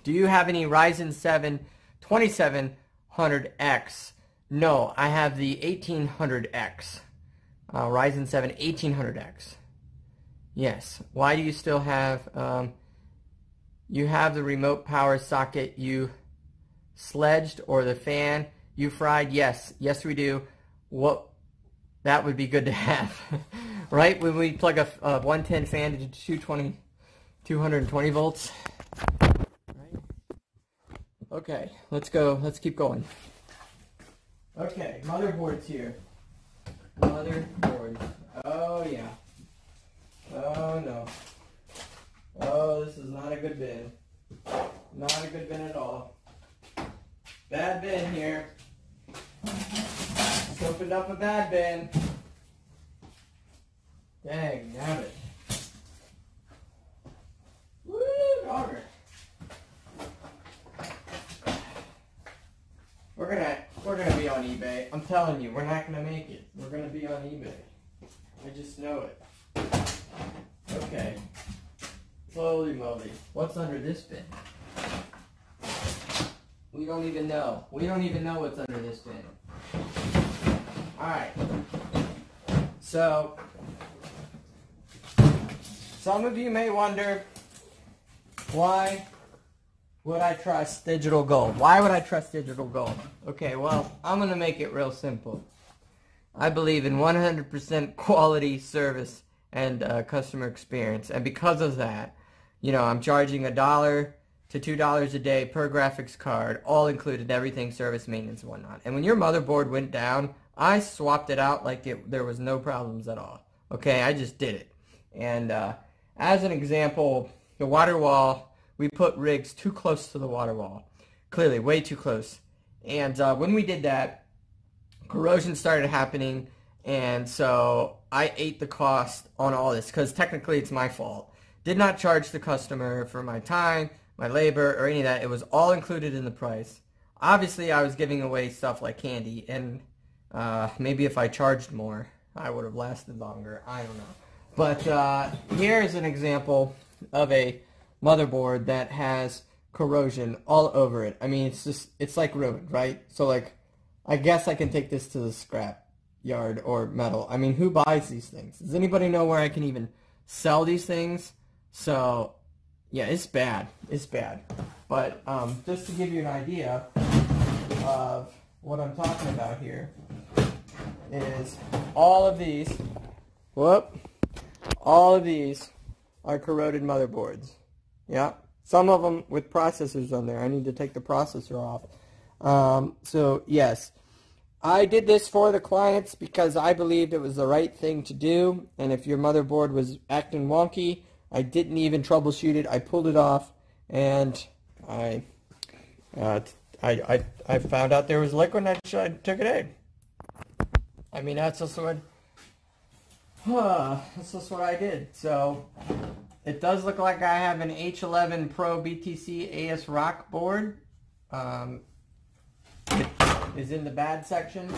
Speaker 1: Do you have any Ryzen 7 2700X? No, I have the 1800X. Ryzen 7 1800X. Yes. Why do you still have... you have the remote power socket you sledged or the fan you fried? Yes. Yes, we do. That would be good to have. Right? When we plug a 110 fan to 220 volts. Right? Okay, let's go. Let's keep going. Okay, motherboards here. Motherboards. Oh, yeah. Oh, no. Oh, this is not a good bin. Not a good bin at all. Bad bin here. Just opened up a bad bin. Dang, nabbit. Woo, dogger. We're gonna be on eBay. I'm telling you, we're not gonna make it. We're gonna be on eBay. I just know it. Okay. Holy moly. What's under this bin? We don't even know. We don't even know what's under this bin. Alright. So, some of you may wonder, why would I trust digital gold? Why would I trust digital gold? Okay, well, I'm going to make it real simple. I believe in 100% quality service and customer experience. And because of that, you know, I'm charging $1 to $2 a day per graphics card, all included, everything, service, maintenance, and whatnot. And when your motherboard went down, I swapped it out like there was no problems at all. Okay, I just did it. And as an example, the water wall, we put rigs too close to the water wall. Clearly, way too close. And when we did that, corrosion started happening, and so I ate the cost on all this, because technically it's my fault. Did not charge the customer for my time, my labor, or any of that. It was all included in the price. Obviously, I was giving away stuff like candy, and maybe if I charged more, I would have lasted longer. I don't know. But here's an example of a motherboard that has corrosion all over it. I mean, it's like ruined, right? So like, I guess I can take this to the scrap yard or metal. I mean, who buys these things? Does anybody know where I can even sell these things? So, yeah, it's bad. It's bad. But just to give you an idea of what I'm talking about here is all of these, all of these are corroded motherboards. Yeah, some of them with processors on there. I need to take the processor off. So, yes, I did this for the clients because I believed it was the right thing to do. And if your motherboard was acting wonky, I didn't even troubleshoot it. I pulled it off, and I found out there was liquid, and I took it in. I mean, that's just what I did. So it does look like I have an H11 Pro BTC ASRock board. It is in the bad section,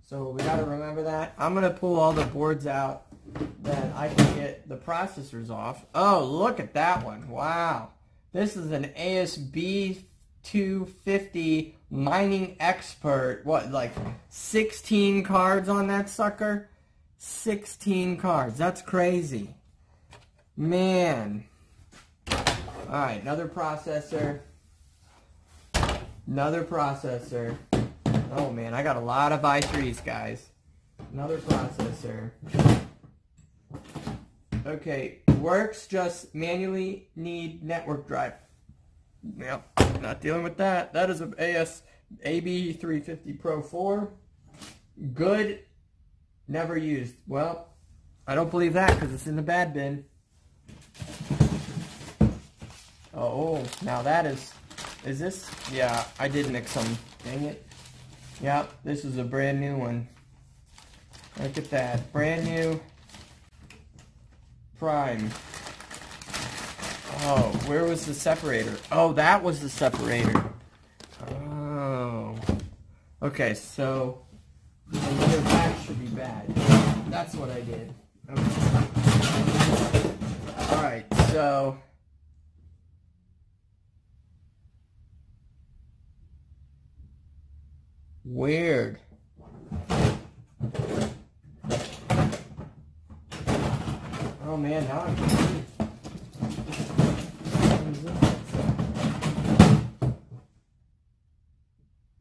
Speaker 1: so we got to remember that. I'm going to pull all the boards out that I can get the processors off. Oh, look at that one. Wow. This is an ASB 250 mining expert. What, like 16 cards on that sucker? 16 cards. That's crazy. Man. Alright, another processor. Another processor. Oh man, I got a lot of i3s, guys. Another processor. Okay, works, just manually need network drive. Yep, not dealing with that. That is an AB350 Pro 4. Good, never used. Well, I don't believe that because it's in the bad bin. Oh, now that is this? Yeah, I did mix them. Dang it. Yep, this is a brand new one. Look at that. Brand new Prime. Oh, where was the separator? Oh, that was the separator. Oh. Okay, so the other back should be bad. That's what I did. Okay. Alright, so weird. Oh man, now I'm confused.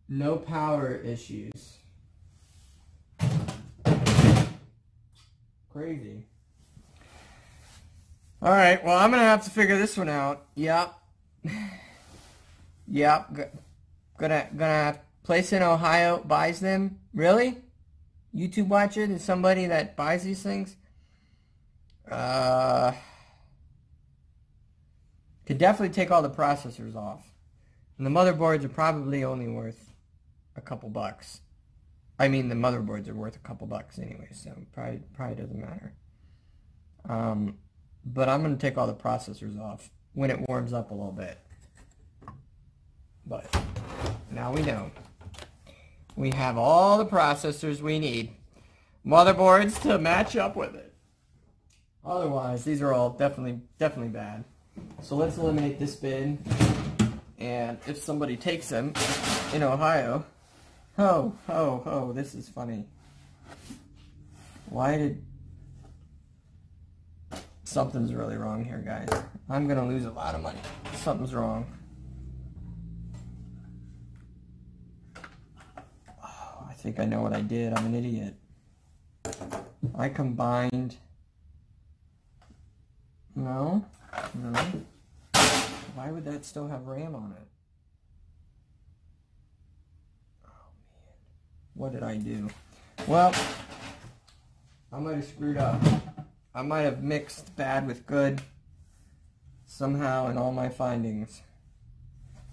Speaker 1: No power issues. Crazy. Alright, well I'm gonna have to figure this one out. Yep. Yep. Gonna place in Ohio buys them. Really? YouTube watcher? There's somebody that buys these things? Could definitely take all the processors off. And the motherboards are probably only worth a couple bucks. I mean, the motherboards are worth a couple bucks anyway, so probably doesn't matter. But I'm going to take all the processors off when it warms up a little bit. But now we know. We have all the processors we need. Motherboards to match up with it. Otherwise, these are all definitely bad. So let's eliminate this bin. And if somebody takes them in Ohio, oh, this is funny. Why did... Something's really wrong here, guys. I'm going to lose a lot of money. Something's wrong. Oh, I think I know what I did. I'm an idiot. I combined... No. Why would that still have RAM on it? Oh, man. What did I do? Well, I might have screwed up. I might have mixed bad with good somehow in all my findings.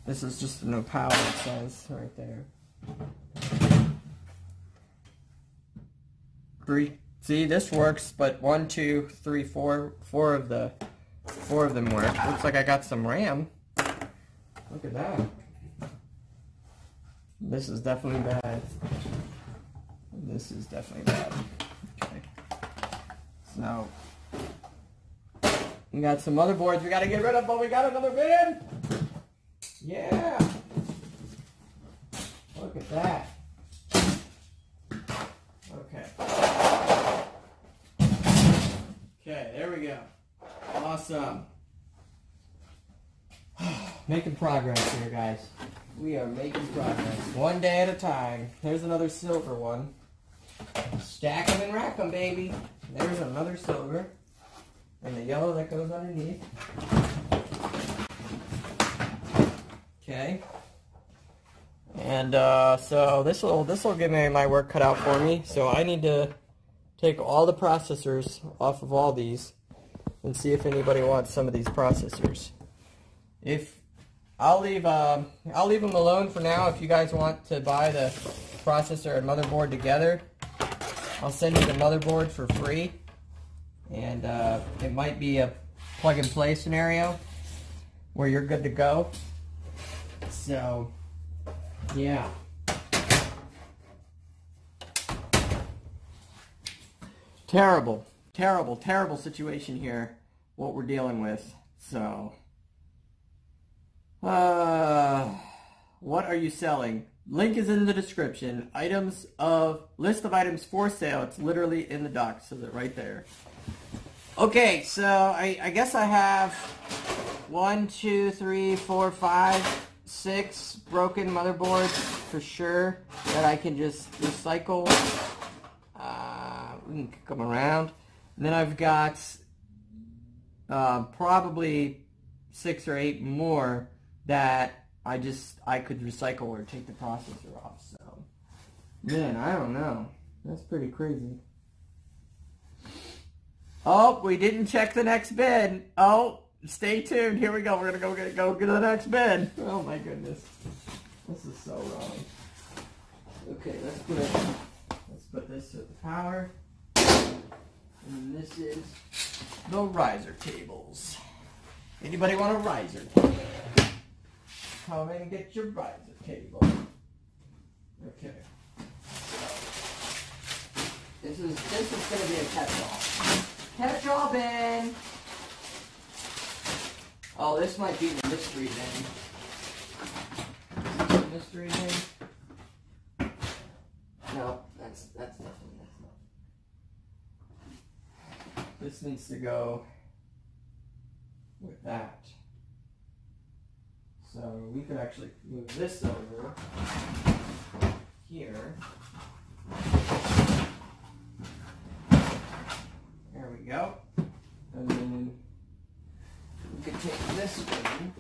Speaker 1: This is just no power, it says right there. See, this works, but 1, 2, 3, 4 of them work. Looks like I got some RAM. Look at that. This is definitely bad. This is definitely bad. Okay. So, we got some motherboards we gotta get rid of, but we got another bin! Yeah! Look at that. Okay. Okay, there we go. Awesome. Making progress here, guys. We are making progress. One day at a time. There's another silver one. Stack them and rack them, baby. There's another silver. And the yellow that goes underneath. Okay. And so this will give me my work cut out for me. So I need to take all the processors off of all these and see if anybody wants some of these processors. If I'll leave them alone for now. If you guys want to buy the processor and motherboard together, I'll send you the motherboard for free. And it might be a plug and play scenario where you're good to go. So, yeah. Terrible situation here, what we're dealing with. So, what are you selling? Link is in the description. List of items for sale. It's literally in the doc, so they're right there. Okay, so I guess I have 1, 2, 3, 4, 5, 6 broken motherboards for sure that I can just recycle. We can kick them around. And then I've got probably 6 or 8 more that I could recycle or take the processor off. So, man, I don't know. That's pretty crazy. Oh, we didn't check the next bin. Oh, stay tuned. Here we go. We're gonna go to the next bin. Oh my goodness, this is so wrong. Okay, let's put this to the power. And this is the riser tables. Anybody want a riser table? Come in and get your riser table. Okay. This is going to be a catch-all. Catch-all bin. Oh, this might be the mystery bin. Mystery bin. No, that's definitely not. This needs to go with that. So we could actually move this over here. There we go. And then we could take this one.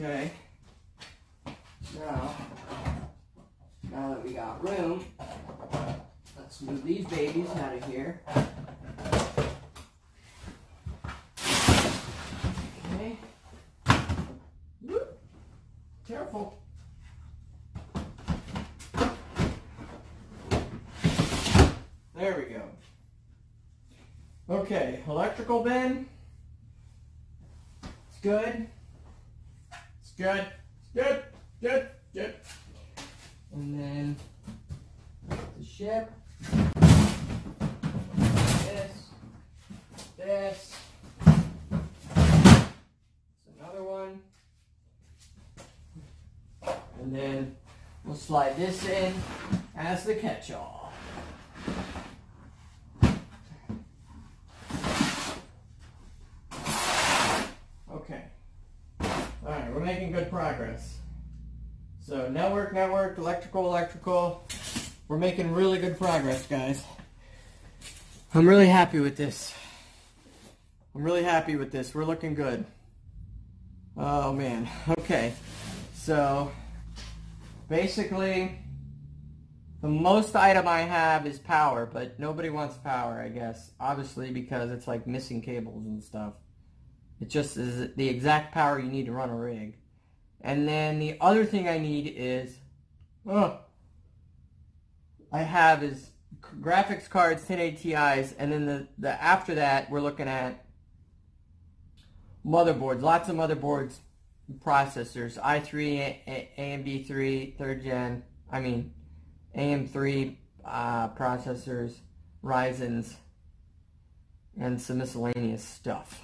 Speaker 1: Okay. Now that we got room, let's move these babies out of here. Okay. Whoop. Careful. There we go. Okay, electrical bin. It's good. It's good. Good. Good. Good. And then the ship. This. It's another one. And then we'll slide this in as the catch-all. Okay. Alright, we're making good progress. So network, electrical. We're making really good progress, guys. I'm really happy with this. We're looking good. Oh man. Okay. So basically the most item I have is power, but nobody wants power, I guess. Obviously because it's like missing cables and stuff. It just is the exact power you need to run a rig. And then the other thing I need is, I have is graphics cards, 1080 Ti's, and then the after that we're looking at motherboards, lots of motherboards, processors, i3, AMD3, 3rd gen, AM3 processors, Ryzen's, and some miscellaneous stuff.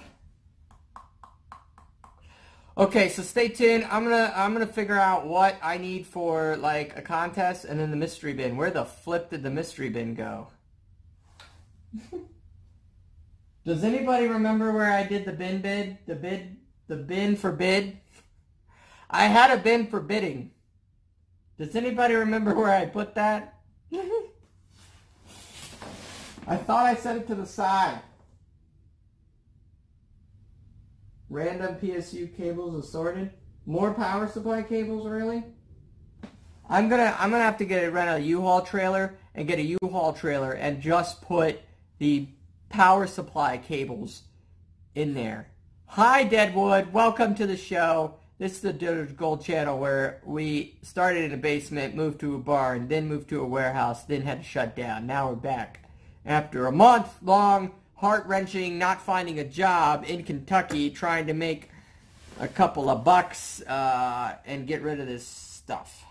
Speaker 1: Okay, so stay tuned. I'm gonna figure out what I need for like a contest, and then the mystery bin. Where the flip did the mystery bin go? Does anybody remember where I did the bin bid? The bin for bid? I had a bin for bidding. Does anybody remember where I put that? I thought I set it to the side. Random PSU cables assorted. More power supply cables, really? I'm gonna have to rent a U-Haul trailer and get a U-Haul trailer and just put the power supply cables in there. Hi Deadwood, welcome to the show. This is the Dillard's Gold channel where we started in a basement, moved to a barn, then moved to a warehouse, then had to shut down. Now we're back. After a month-long heart-wrenching, not finding a job in Kentucky, trying to make a couple of bucks and get rid of this stuff.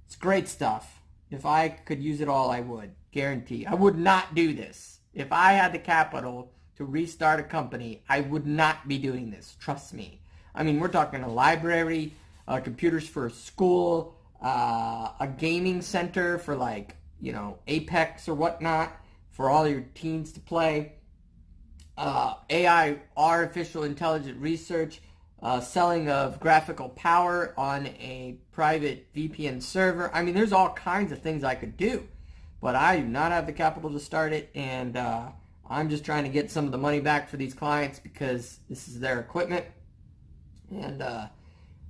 Speaker 1: It's great stuff. If I could use it all, I would. Guarantee. I would not do this. If I had the capital to restart a company, I would not be doing this. Trust me. We're talking a library, computers for school, a gaming center for like, you know, Apex or whatnot for all your teens to play, AI, artificial intelligent research, selling of graphical power on a private VPN server. I mean, there's all kinds of things I could do, but I do not have the capital to start it, and I'm just trying to get some of the money back for these clients because this is their equipment, and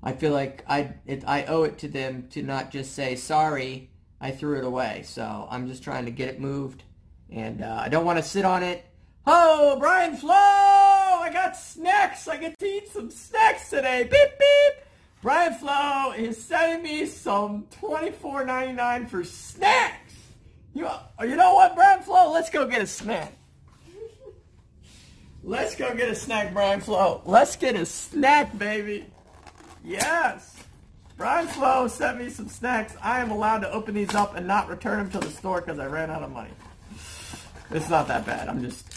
Speaker 1: I feel like I owe it to them to not just say, sorry, I threw it away. So I'm just trying to get it moved, and I don't want to sit on it. Oh, Brian Flo! I got snacks! I get to eat some snacks today! Beep, beep! Brian Flo is sending me some $24.99 for snacks! You know what, Brian Flo? Let's go get a snack. Let's go get a snack, Brian Flo. Let's get a snack, baby. Yes! Brian Flo sent me some snacks. I am allowed to open these up and not return them to the store because I ran out of money. It's not that bad.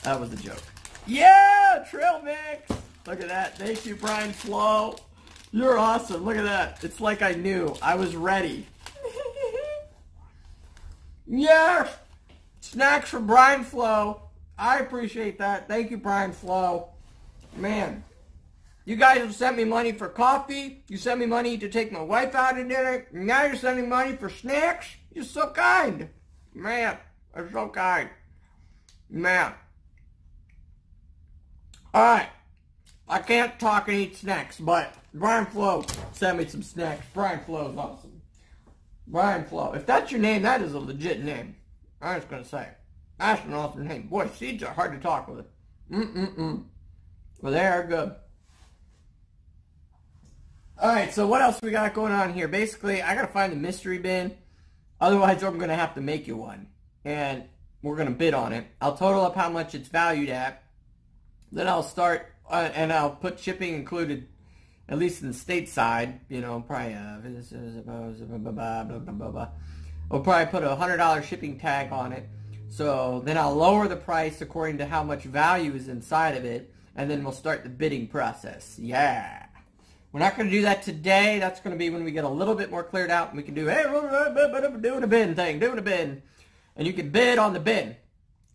Speaker 1: That was a joke. Yeah! Trail mix! Look at that. Thank you, Brian Flo. You're awesome. Look at that. It's like I knew. I was ready. Yeah! Snacks from Brian Flo. I appreciate that. Thank you, Brian Flo. Man. You guys have sent me money for coffee. You sent me money to take my wife out to dinner. Now you're sending money for snacks. You're so kind. Man, you're so kind. Man. Alright. I can't talk and eat snacks, but Brian Flo sent me some snacks. Brian Flo is awesome. Brian Flo. If that's your name, that is a legit name. I'm just going to say. That's an awesome name. Boy, seeds are hard to talk with. Well, they are good. Alright, so what else we got going on here? Basically, I gotta find the mystery bin. Otherwise, I'm gonna have to make you one. And we're gonna bid on it. I'll total up how much it's valued at. Then I'll start, and I'll put shipping included, at least in the stateside. You know, probably, I'll probably put a $100 shipping tag on it. So then I'll lower the price according to how much value is inside of it. And then we'll start the bidding process. Yeah. We're not going to do that today. That's going to be when we get a little bit more cleared out and we can do, hey, doing a bin thing, doing a bin. And you can bid on the bin.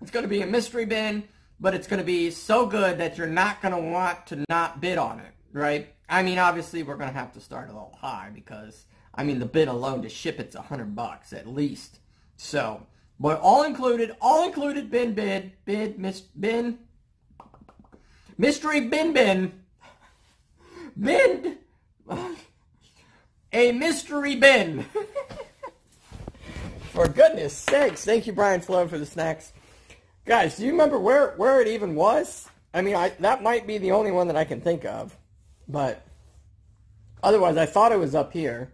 Speaker 1: It's going to be a mystery bin, but it's going to be so good that you're not going to want to not bid on it, right? I mean, obviously, we're going to have to start a little high because, I mean, the bin alone to ship it's $100 at least. So, but all included bin, mystery bin. Bin, a mystery bin. For goodness sakes, thank you, Brian Flo, for the snacks. Guys, do you remember where it even was? I mean, that might be the only one that I can think of, but otherwise, I thought it was up here,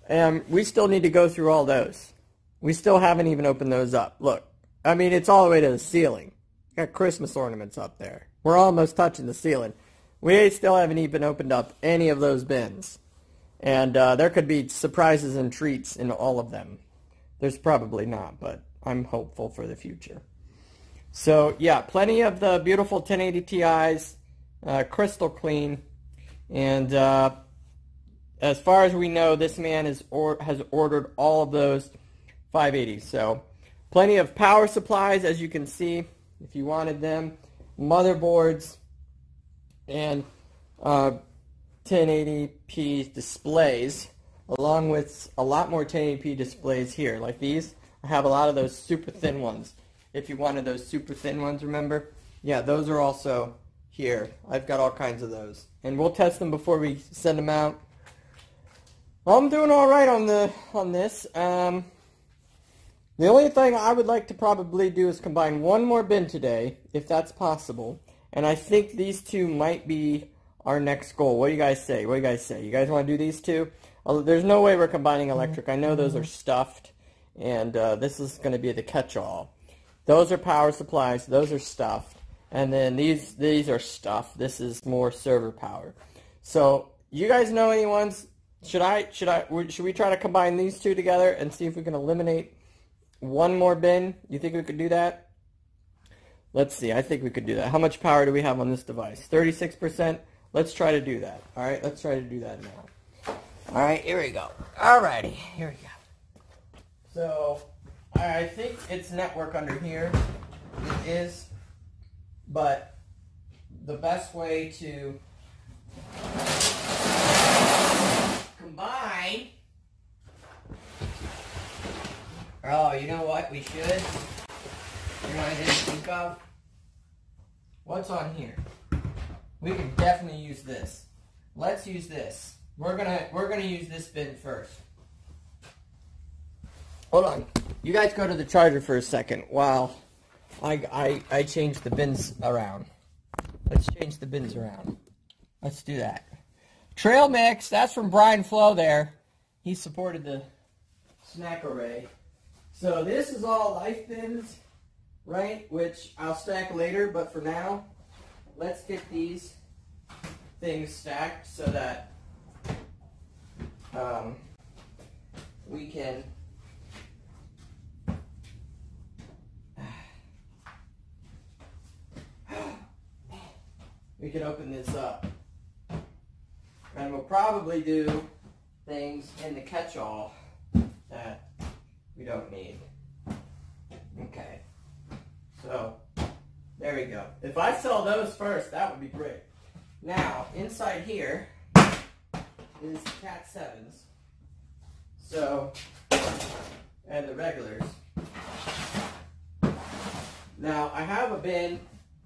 Speaker 1: and we still need to go through all those. We still haven't even opened those up. Look, I mean, it's all the way to the ceiling. Got Christmas ornaments up there. We're almost touching the ceiling. We still haven't even opened up any of those bins. And there could be surprises and treats in all of them. There's probably not, but I'm hopeful for the future. So, yeah, plenty of the beautiful 1080 Ti's, crystal clean. And as far as we know, this man has ordered all of those 580s. So, plenty of power supplies, as you can see, if you wanted them. Motherboards. And 1080p displays, along with a lot more 1080p displays here, like these. I have a lot of those super thin ones. If you wanted those super thin ones, remember? Yeah, those are also here. I've got all kinds of those. And we'll test them before we send them out. Well, I'm doing all right on this. The only thing I would like to probably do is combine one more bin today, if that's possible. And I think these two might be our next goal. What do you guys say? You guys want to do these two? There's no way we're combining electric. I know those are stuffed, and this is going to be the catch-all. Those are power supplies. Those are stuffed. And then these are stuffed. This is more server power. So, you guys know any ones? Should we try to combine these two together and see if we can eliminate one more bin? You think we could do that? Let's see. I think we could do that. How much power do we have on this device? 36%. Let's try to do that. All right, let's try to do that now. All right, here we go. Alrighty, here we go. So, I think it's network under here. It is, but the best way to combine. Oh, you know what we should? You know what I didn't think of? What's on here? We can definitely use this. Let's use this. We're gonna use this bin first. Hold on. You guys go to the charger for a second while I change the bins around. Let's change the bins around. Let's do that. Trail mix, that's from Brian Flo there. He supported the snack array. So this is all life bins, right? Which I'll stack later, but for now, let's get these things stacked so that we can open this up. And we'll probably do things in the catch-all that we don't need. Okay. So, there we go. If I sell those first, that would be great. Now, inside here is Cat 7s. So, and the regulars. Now, I have a bin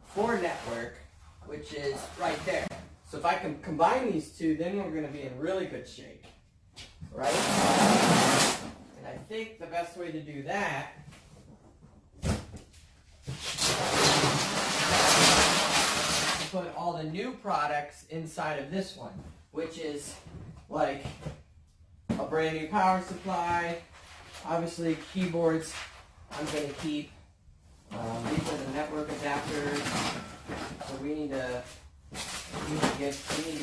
Speaker 1: for network, which is right there. So if I can combine these two, then we're going to be in really good shape, right? And I think the best way to do that is to put all the new products inside of this one, which is like a brand new power supply, obviously keyboards I'm going to keep. These are the network adapters, so we need to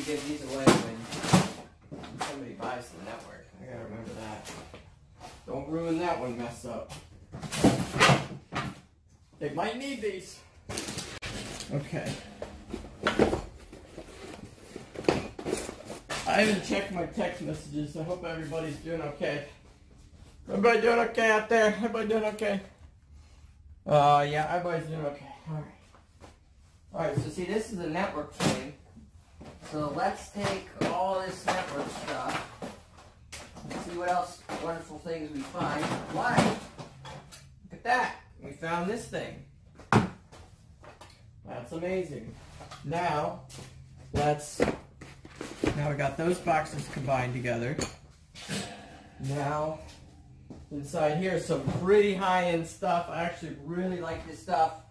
Speaker 1: give these away when somebody buys the network. I gotta remember that. Don't ruin that one mess up. They might need these. Okay. I haven't checked my text messages. I hope everybody's doing okay. Everybody doing okay out there? Everybody doing okay? Yeah, everybody's doing okay. Alright. Alright, so see, this is a network thing. So let's take all this network stuff and see what else wonderful things we find. Like, look at that. We found this thing. That's amazing. Now we got those boxes combined together. Now, inside here, some pretty high-end stuff. I actually really like this stuff.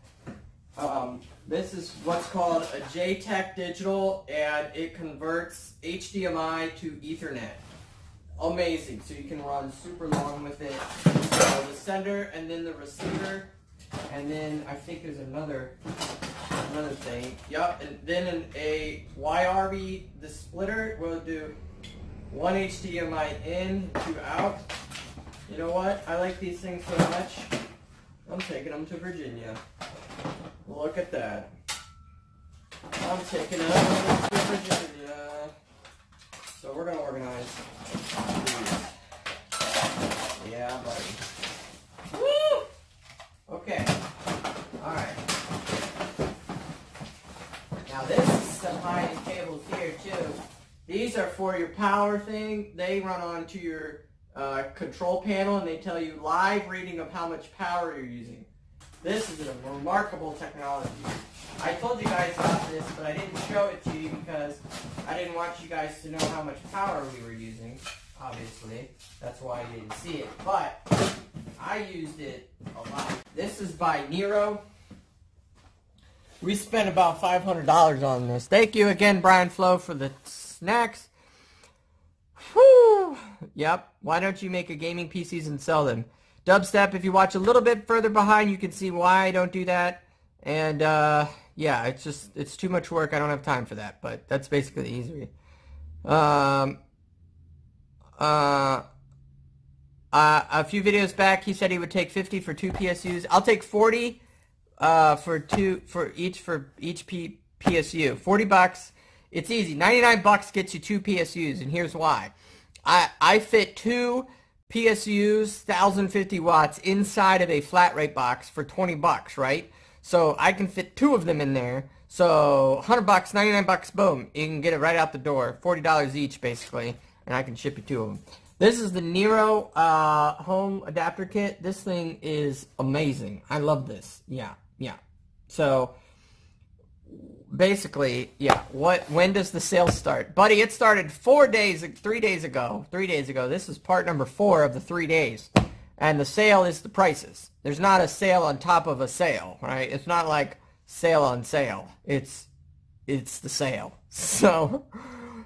Speaker 1: This is what's called a JTEC digital, and it converts HDMI to Ethernet. Amazing. So you can run super long with it. So the sender and then the receiver, and then I think there's another thing. Yup, and then a YRB, the splitter will do one HDMI in, two out. You know what? I like these things so much, I'm taking them to Virginia. Look at that. I'm taking them to Virginia. So we're going to organize these. Yeah, buddy. Woo! Okay. Alright. Now this is some high-end cables here too. These are for your power thing. They run onto your control panel and they tell you live reading of how much power you're using. This is a remarkable technology. I told you guys about this, but I didn't show it to you because I didn't want you guys to know how much power we were using, obviously. That's why you didn't see it. But I used it a lot. This is by Nero. We spent about $500 on this. Thank you again, Brian Flo, for the snacks. Whew. Yep. Why don't you make a gaming PCs and sell them? Dubstep, if you watch a little bit further behind, you can see why I don't do that. And, yeah, it's too much work. I don't have time for that, but that's basically the easy. A few videos back, he said he would take 50 for 2 PSUs. I'll take 40 for each PSU. $40. It's easy. $99 gets you 2 PSUs, and here's why. I fit 2 PSUs, 1050 watts inside of a flat rate box for 20 bucks, right? So I can fit 2 of them in there. So 100 bucks, 99 bucks, boom. You can get it right out the door. $40 each, basically. And I can ship you 2 of them. This is the Nero home adapter kit. This thing is amazing. I love this. Yeah. So basically, yeah. When does the sale start? Buddy, it started 3 days ago. This is part number 4 of the 3 days. And the sale is the prices. There's not a sale on top of a sale, right? It's not like sale on sale. It's the sale. So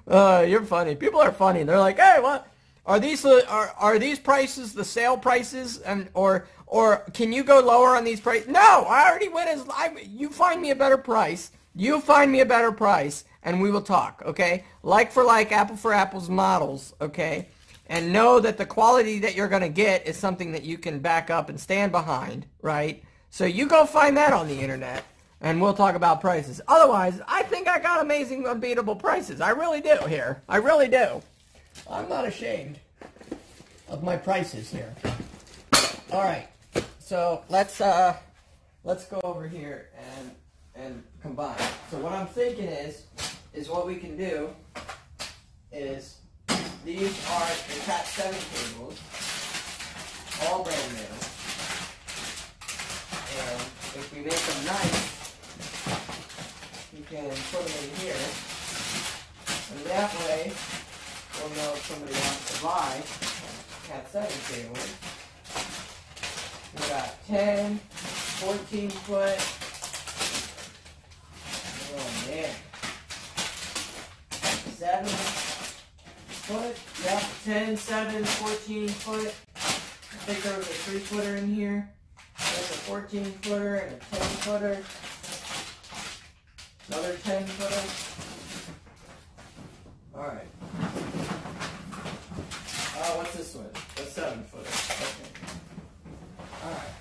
Speaker 1: you're funny. People are funny. They're like, hey, what? Are these prices the sale prices, and or can you go lower on these prices? No, I already went you find me a better price. You find me a better price, and we will talk. Okay, like for like, apple for apples models. Okay, and know that the quality that you're gonna get is something that you can back up and stand behind. Right? So you go find that on the internet, and we'll talk about prices. Otherwise, I think I got amazing, unbeatable prices. I really do here. I really do. I'm not ashamed of my prices here. All right, so let's go over here and combine. So what I'm thinking is what we can do is these are the Cat 7 cables, all brand new, and if we make them nice, you can put them in here, and that way we'll know if somebody wants to buy Cat 7 cables. We got 10, 14 foot. Oh man. 7 foot. Yep, 10, 7, 14 foot. I think there was a 3-footer in here. There's a 14-footer and a 10-footer. Another 10-footer. Alright. What's this one? The 7-footer. Okay. Alright.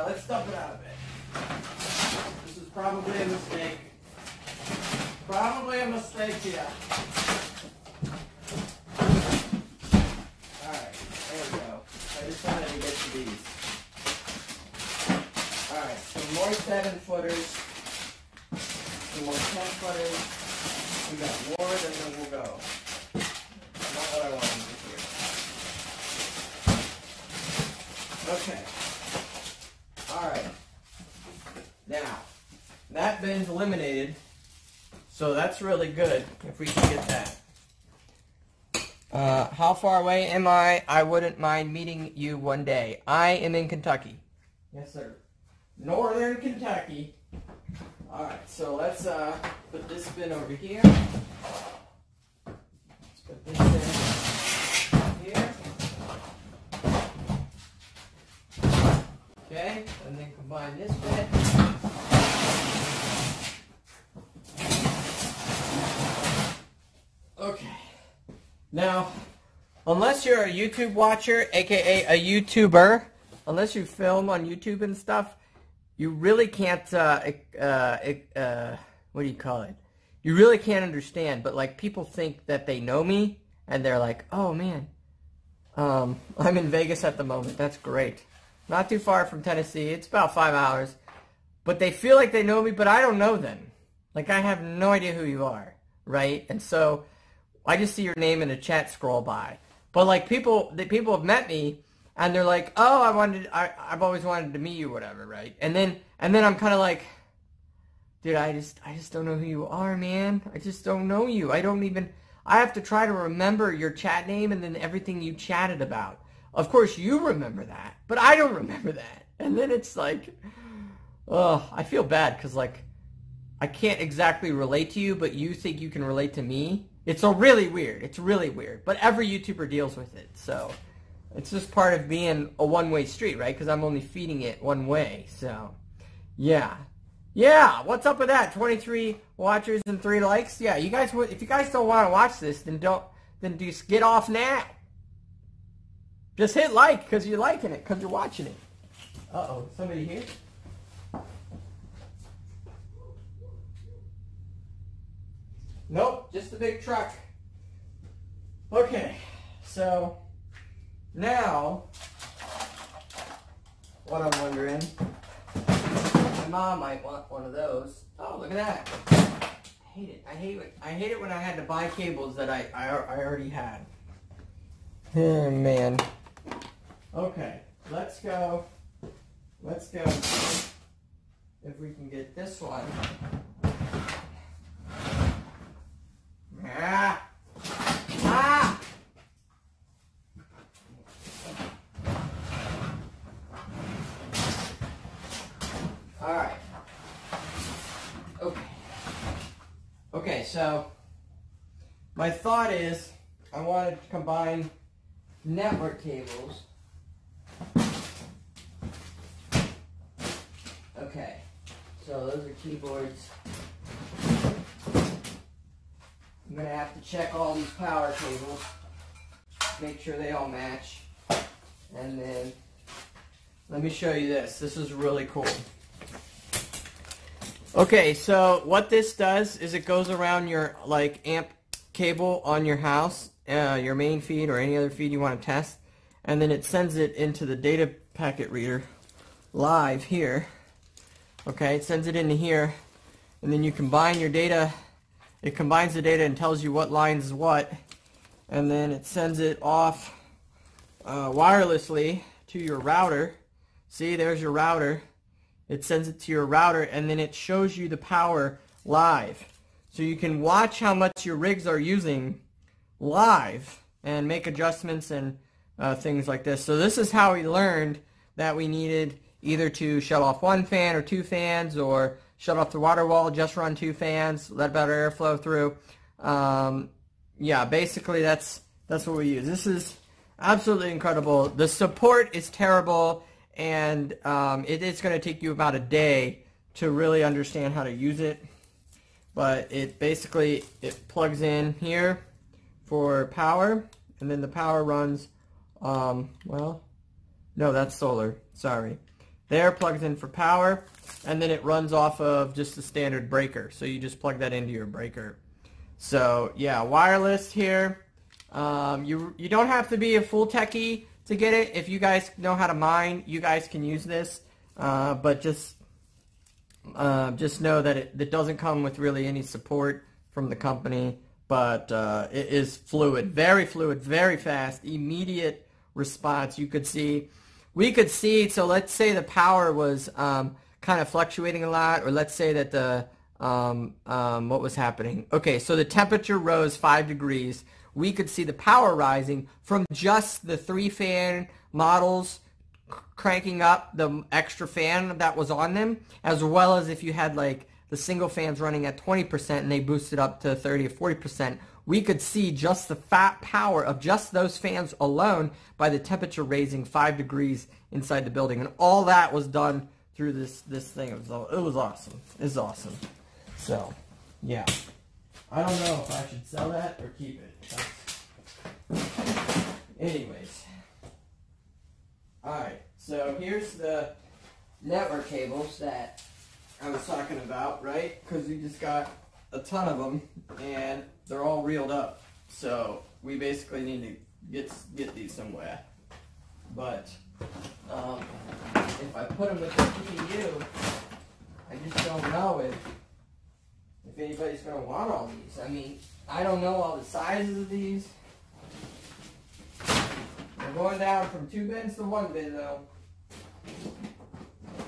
Speaker 1: Let's dump it out a bit. This is probably a mistake. Probably a mistake, yeah. Alright, there we go. I just wanted to get to these. Alright, some more 7-footers. Some more 10-footers. We got more, and then we'll go. Not what I wanted to do. Okay. Alright. Now, that bin's eliminated, so that's really good if we can get that. How far away am I? I wouldn't mind meeting you one day. I am in Kentucky. Yes, sir. Northern Kentucky. Alright, so let's put this bin over here. Let's put this in here. Okay, and then combine this bit. Okay. Now, unless you're a YouTube watcher, aka a YouTuber, unless you film on YouTube and stuff, you really can't, what do you call it? You really can't understand, but like people think that they know me, and they're like, oh man, I'm in Vegas at the moment, that's great. Not too far from Tennessee, it's about 5 hours, but they feel like they know me, but I don't know them. Like I have no idea who you are, right? And so, I just see your name in a chat scroll by. But like people have met me, and they're like, oh, I've always wanted to meet you, whatever, right? And then I'm kind of like, dude, I just don't know who you are, man. I just don't know you. I have to try to remember your chat name and then everything you chatted about. Of course, you remember that, but I don't remember that. And then it's like, oh, I feel bad because like, I can't exactly relate to you, but you think you can relate to me. It's really weird. It's really weird. But every YouTuber deals with it, so it's just part of being a one-way street, right? Because I'm only feeding it one way, so yeah. Yeah, what's up with that? 23 watchers and 3 likes? Yeah, you guys, if you guys don't want to watch this, then just get off now. Just hit like because you're liking it, because you're watching it. Uh-oh, somebody here? Nope, just the big truck. Okay, so now what I'm wondering, my mom might want one of those. Oh, look at that. I hate it. I hate it when I had to buy cables that I already had. Oh, man. Okay, let's go. Let's go. If we can get this one. Ah! Ah! All right. Okay. Okay, so my thought is I wanted to combine network cables. Okay. So those are keyboards. I'm going to have to check all these power cables, make sure they all match, and then let me show you this. This is really cool. Okay, so what this does is it goes around your amp cable on your house, your main feed or any other feed you want to test, and then it sends it into the data packet reader live here. Okay, it sends it into here, and then you combine your data. It combines the data and tells you what lines is what, and then it sends it off wirelessly to your router. See, there's your router. It sends it to your router, and then it shows you the power live. So you can watch how much your rigs are using live and make adjustments and things like this. So this is how we learned that we needed either to shut off one fan or two fans, or shut off the water wall, just run two fans, let better airflow through. Yeah, basically that's what we use. This is absolutely incredible. The support is terrible, and it is going to take you about a day to really understand how to use it. But it basically, it plugs in here for power, and then the power runs, well, no, that's solar, sorry. There, plugs in for power, and then it runs off of just a standard breaker. So you just plug that into your breaker. So yeah, wireless here. You don't have to be a full techie to get it. If you guys know how to mine, you guys can use this. But just know that it doesn't come with really any support from the company. But it is fluid, very fast, immediate response. You could see. We could see, so let's say the power was kind of fluctuating a lot, or let's say that the, what was happening? Okay, so the temperature rose 5 degrees. We could see the power rising from just the 3-fan models cranking up the extra fan that was on them, as well as if you had like the single fans running at 20% and they boosted up to 30 or 40%. We could see just the fat power of just those fans alone by the temperature raising 5 degrees inside the building. And all that was done through this thing. It was awesome. It's awesome. So, yeah. I don't know if I should sell that or keep it. Anyways. Alright, so here's the network cables that I was talking about, right? Because we just got a ton of them, and they're all reeled up. So we basically need to get these somewhere. But if I put them with the GPU, I just don't know if anybody's going to want all these. I mean, I don't know all the sizes of these. We're going down from 2 bins to 1 bin, though.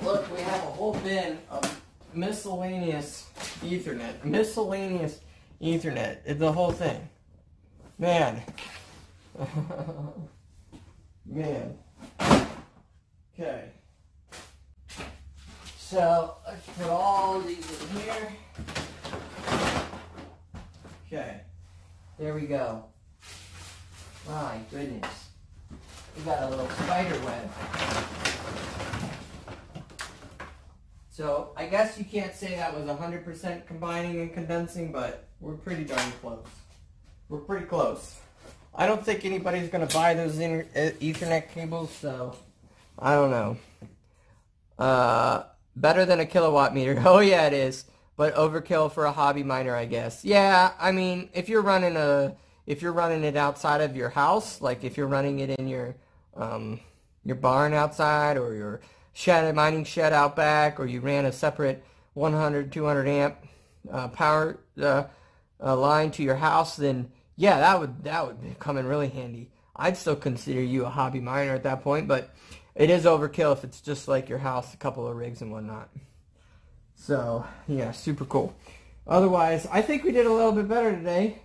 Speaker 1: Look, we have a whole bin of miscellaneous Ethernet. It's the whole thing. Man. Man. Okay. So, let's put all these in here. Okay. There we go. My goodness. We got a little spider web. So, I guess you can't say that was 100% combining and condensing, but we're pretty darn close. We're pretty close. I don't think anybody's going to buy those Ethernet cables, so I don't know. Better than a kilowatt meter. Oh, yeah, it is. But overkill for a hobby miner, I guess. Yeah, I mean, if you're running a if you're running it outside of your house, like if you're running it in your barn outside, or your mining shed out back, or you ran a separate 100, 200 amp power line to your house, then yeah, that would come in really handy. I'd still consider you a hobby miner at that point, but it is overkill if it's just like your house, a couple of rigs and whatnot. So yeah, super cool. Otherwise, I think we did a little bit better today.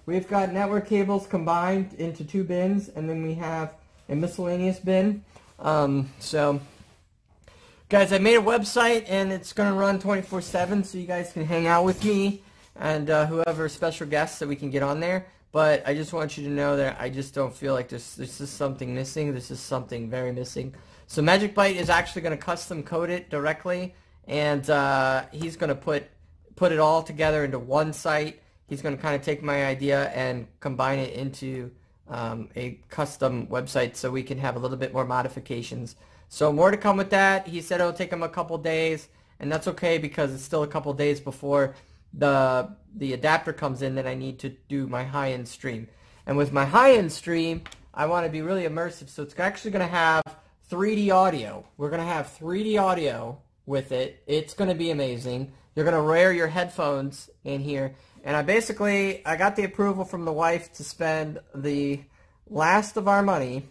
Speaker 1: We've got network cables combined into 2 bins, and then we have a miscellaneous bin. So guys, I made a website, and it's going to run 24/7, so you guys can hang out with me and whoever special guests that we can get on there. But I just want you to know that I just don't feel like this is something missing. This is something very missing. So Magic Byte is actually going to custom code it directly, and he's going to put it all together into one site. He's going to kind of take my idea and combine it into a custom website so we can have a little bit more modifications. So more to come with that. He said it'll take him a couple days, and that's okay because it's still a couple days before the adapter comes in that I need to do my high-end stream. And with my high-end stream, I want to be really immersive, so it's actually going to have 3D audio. We're going to have 3D audio with it. It's going to be amazing. You're going to wear your headphones in here. And I got the approval from the wife to spend the last of our money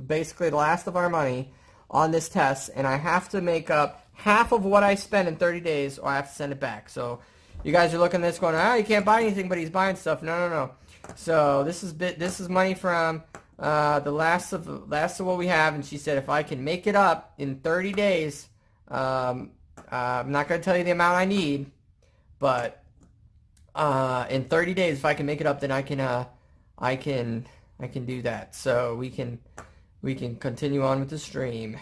Speaker 1: basically the last of our money on this test, and I have to make up half of what I spend in 30 days, or I have to send it back. So you guys are looking at this going, you can't buy anything, but he's buying stuff. No. So this is money from the last of what we have, and she said if I can make it up in 30 days, I'm not going to tell you the amount I need, but in 30 days, if I can make it up, then I can do that. So we can continue on with the stream.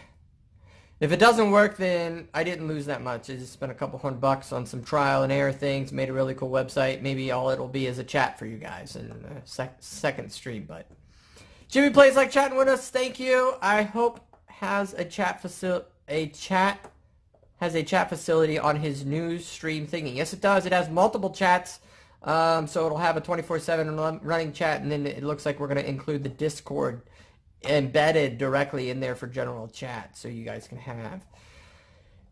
Speaker 1: If it doesn't work, then I didn't lose that much. I just spent a couple $100 on some trial and error things, made a really cool website. Maybe all it'll be is a chat for you guys in the second stream. But Jimmy Plays Like Chatting with us. Thank you. I hope has a chat facility on his new stream thingy. Yes, it does. It has multiple chats. So it'll have a 24/7 running chat, and then it looks like we're going to include the Discord embedded directly in there for general chat, so you guys can have.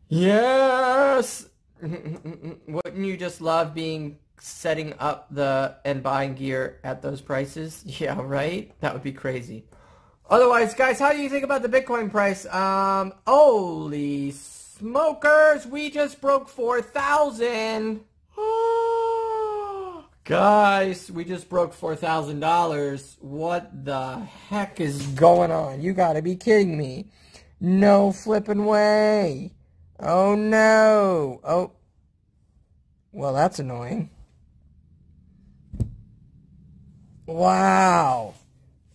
Speaker 1: Yes! Wouldn't you just love setting up and buying gear at those prices? Yeah, right? That would be crazy. Otherwise, guys, how do you think about the Bitcoin price? Holy smokers, we just broke 4,000. Guys, we just broke $4,000. What the heck is going on? You gotta be kidding me. No flipping way. Oh no. Oh. Well, that's annoying. Wow.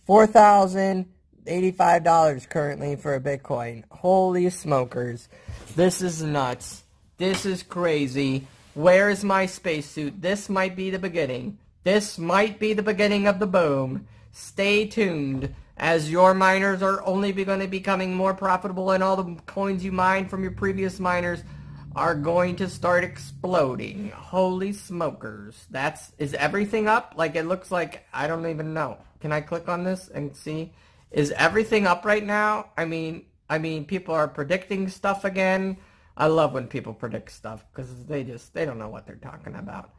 Speaker 1: $4,085 currently for a Bitcoin. Holy smokers. This is nuts. This is crazy. Where is my spacesuit? This might be the beginning. This might be the beginning of the boom. Stay tuned, as your miners are only going to be becoming more profitable, and all the coins you mine from your previous miners are going to start exploding. Holy smokers. Is everything up? Like, it looks like, I don't even know. Can I click on this and see? Is everything up right now? I mean, people are predicting stuff again. I love when people predict stuff because they don't know what they're talking about.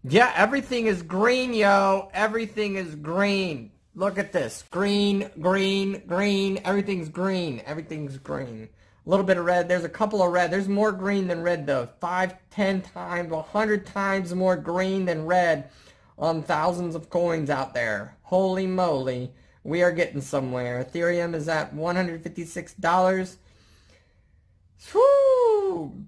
Speaker 1: Yeah, everything is green, yo. Everything is green. Look at this. Green, green, green. Everything's green. Everything's green. A little bit of red. There's a couple of red. There's more green than red, though. 5, 10 times, 100 times more green than red on thousands of coins out there. Holy moly. We are getting somewhere. Ethereum is at $156. Whew.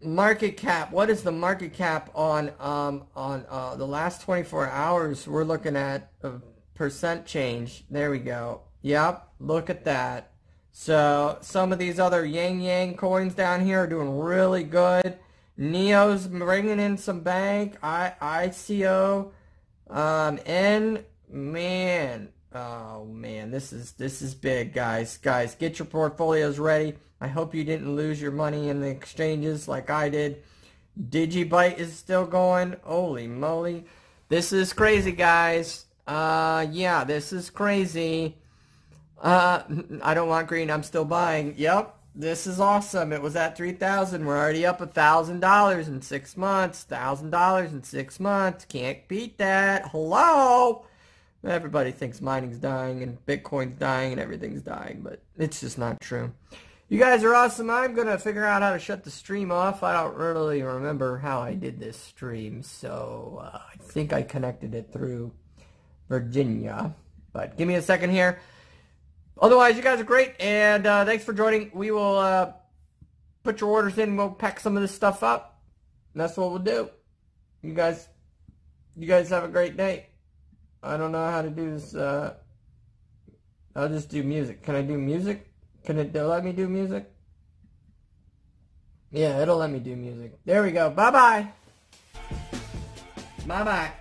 Speaker 1: Market cap. What is the market cap on the last 24 hours? We're looking at a percent change. There we go. Yep. Look at that. So some of these other yang coins down here are doing really good. Neo's bringing in some bank. ICO. Man. Oh man, this is big, guys. Guys, get your portfolios ready. I hope you didn't lose your money in the exchanges like I did. DigiByte is still going. Holy moly. This is crazy, guys. Yeah, this is crazy. I don't want green. I'm still buying. Yep. This is awesome. It was at 3,000. We're already up $1,000 in 6 months. $1,000 in 6 months. Can't beat that. Hello? Everybody thinks mining's dying and Bitcoin's dying and everything's dying, but it's just not true. You guys are awesome. I'm going to figure out how to shut the stream off. I don't really remember how I did this stream, so I think I connected it through Virginia. But give me a second here. Otherwise, you guys are great, and thanks for joining. We will put your orders in. We'll pack some of this stuff up. And that's what we'll do. You guys have a great day. I don't know how to do this. I'll just do music. Can I do music? Can it let me do music? Yeah, it'll let me do music. There we go. Bye-bye. Bye-bye.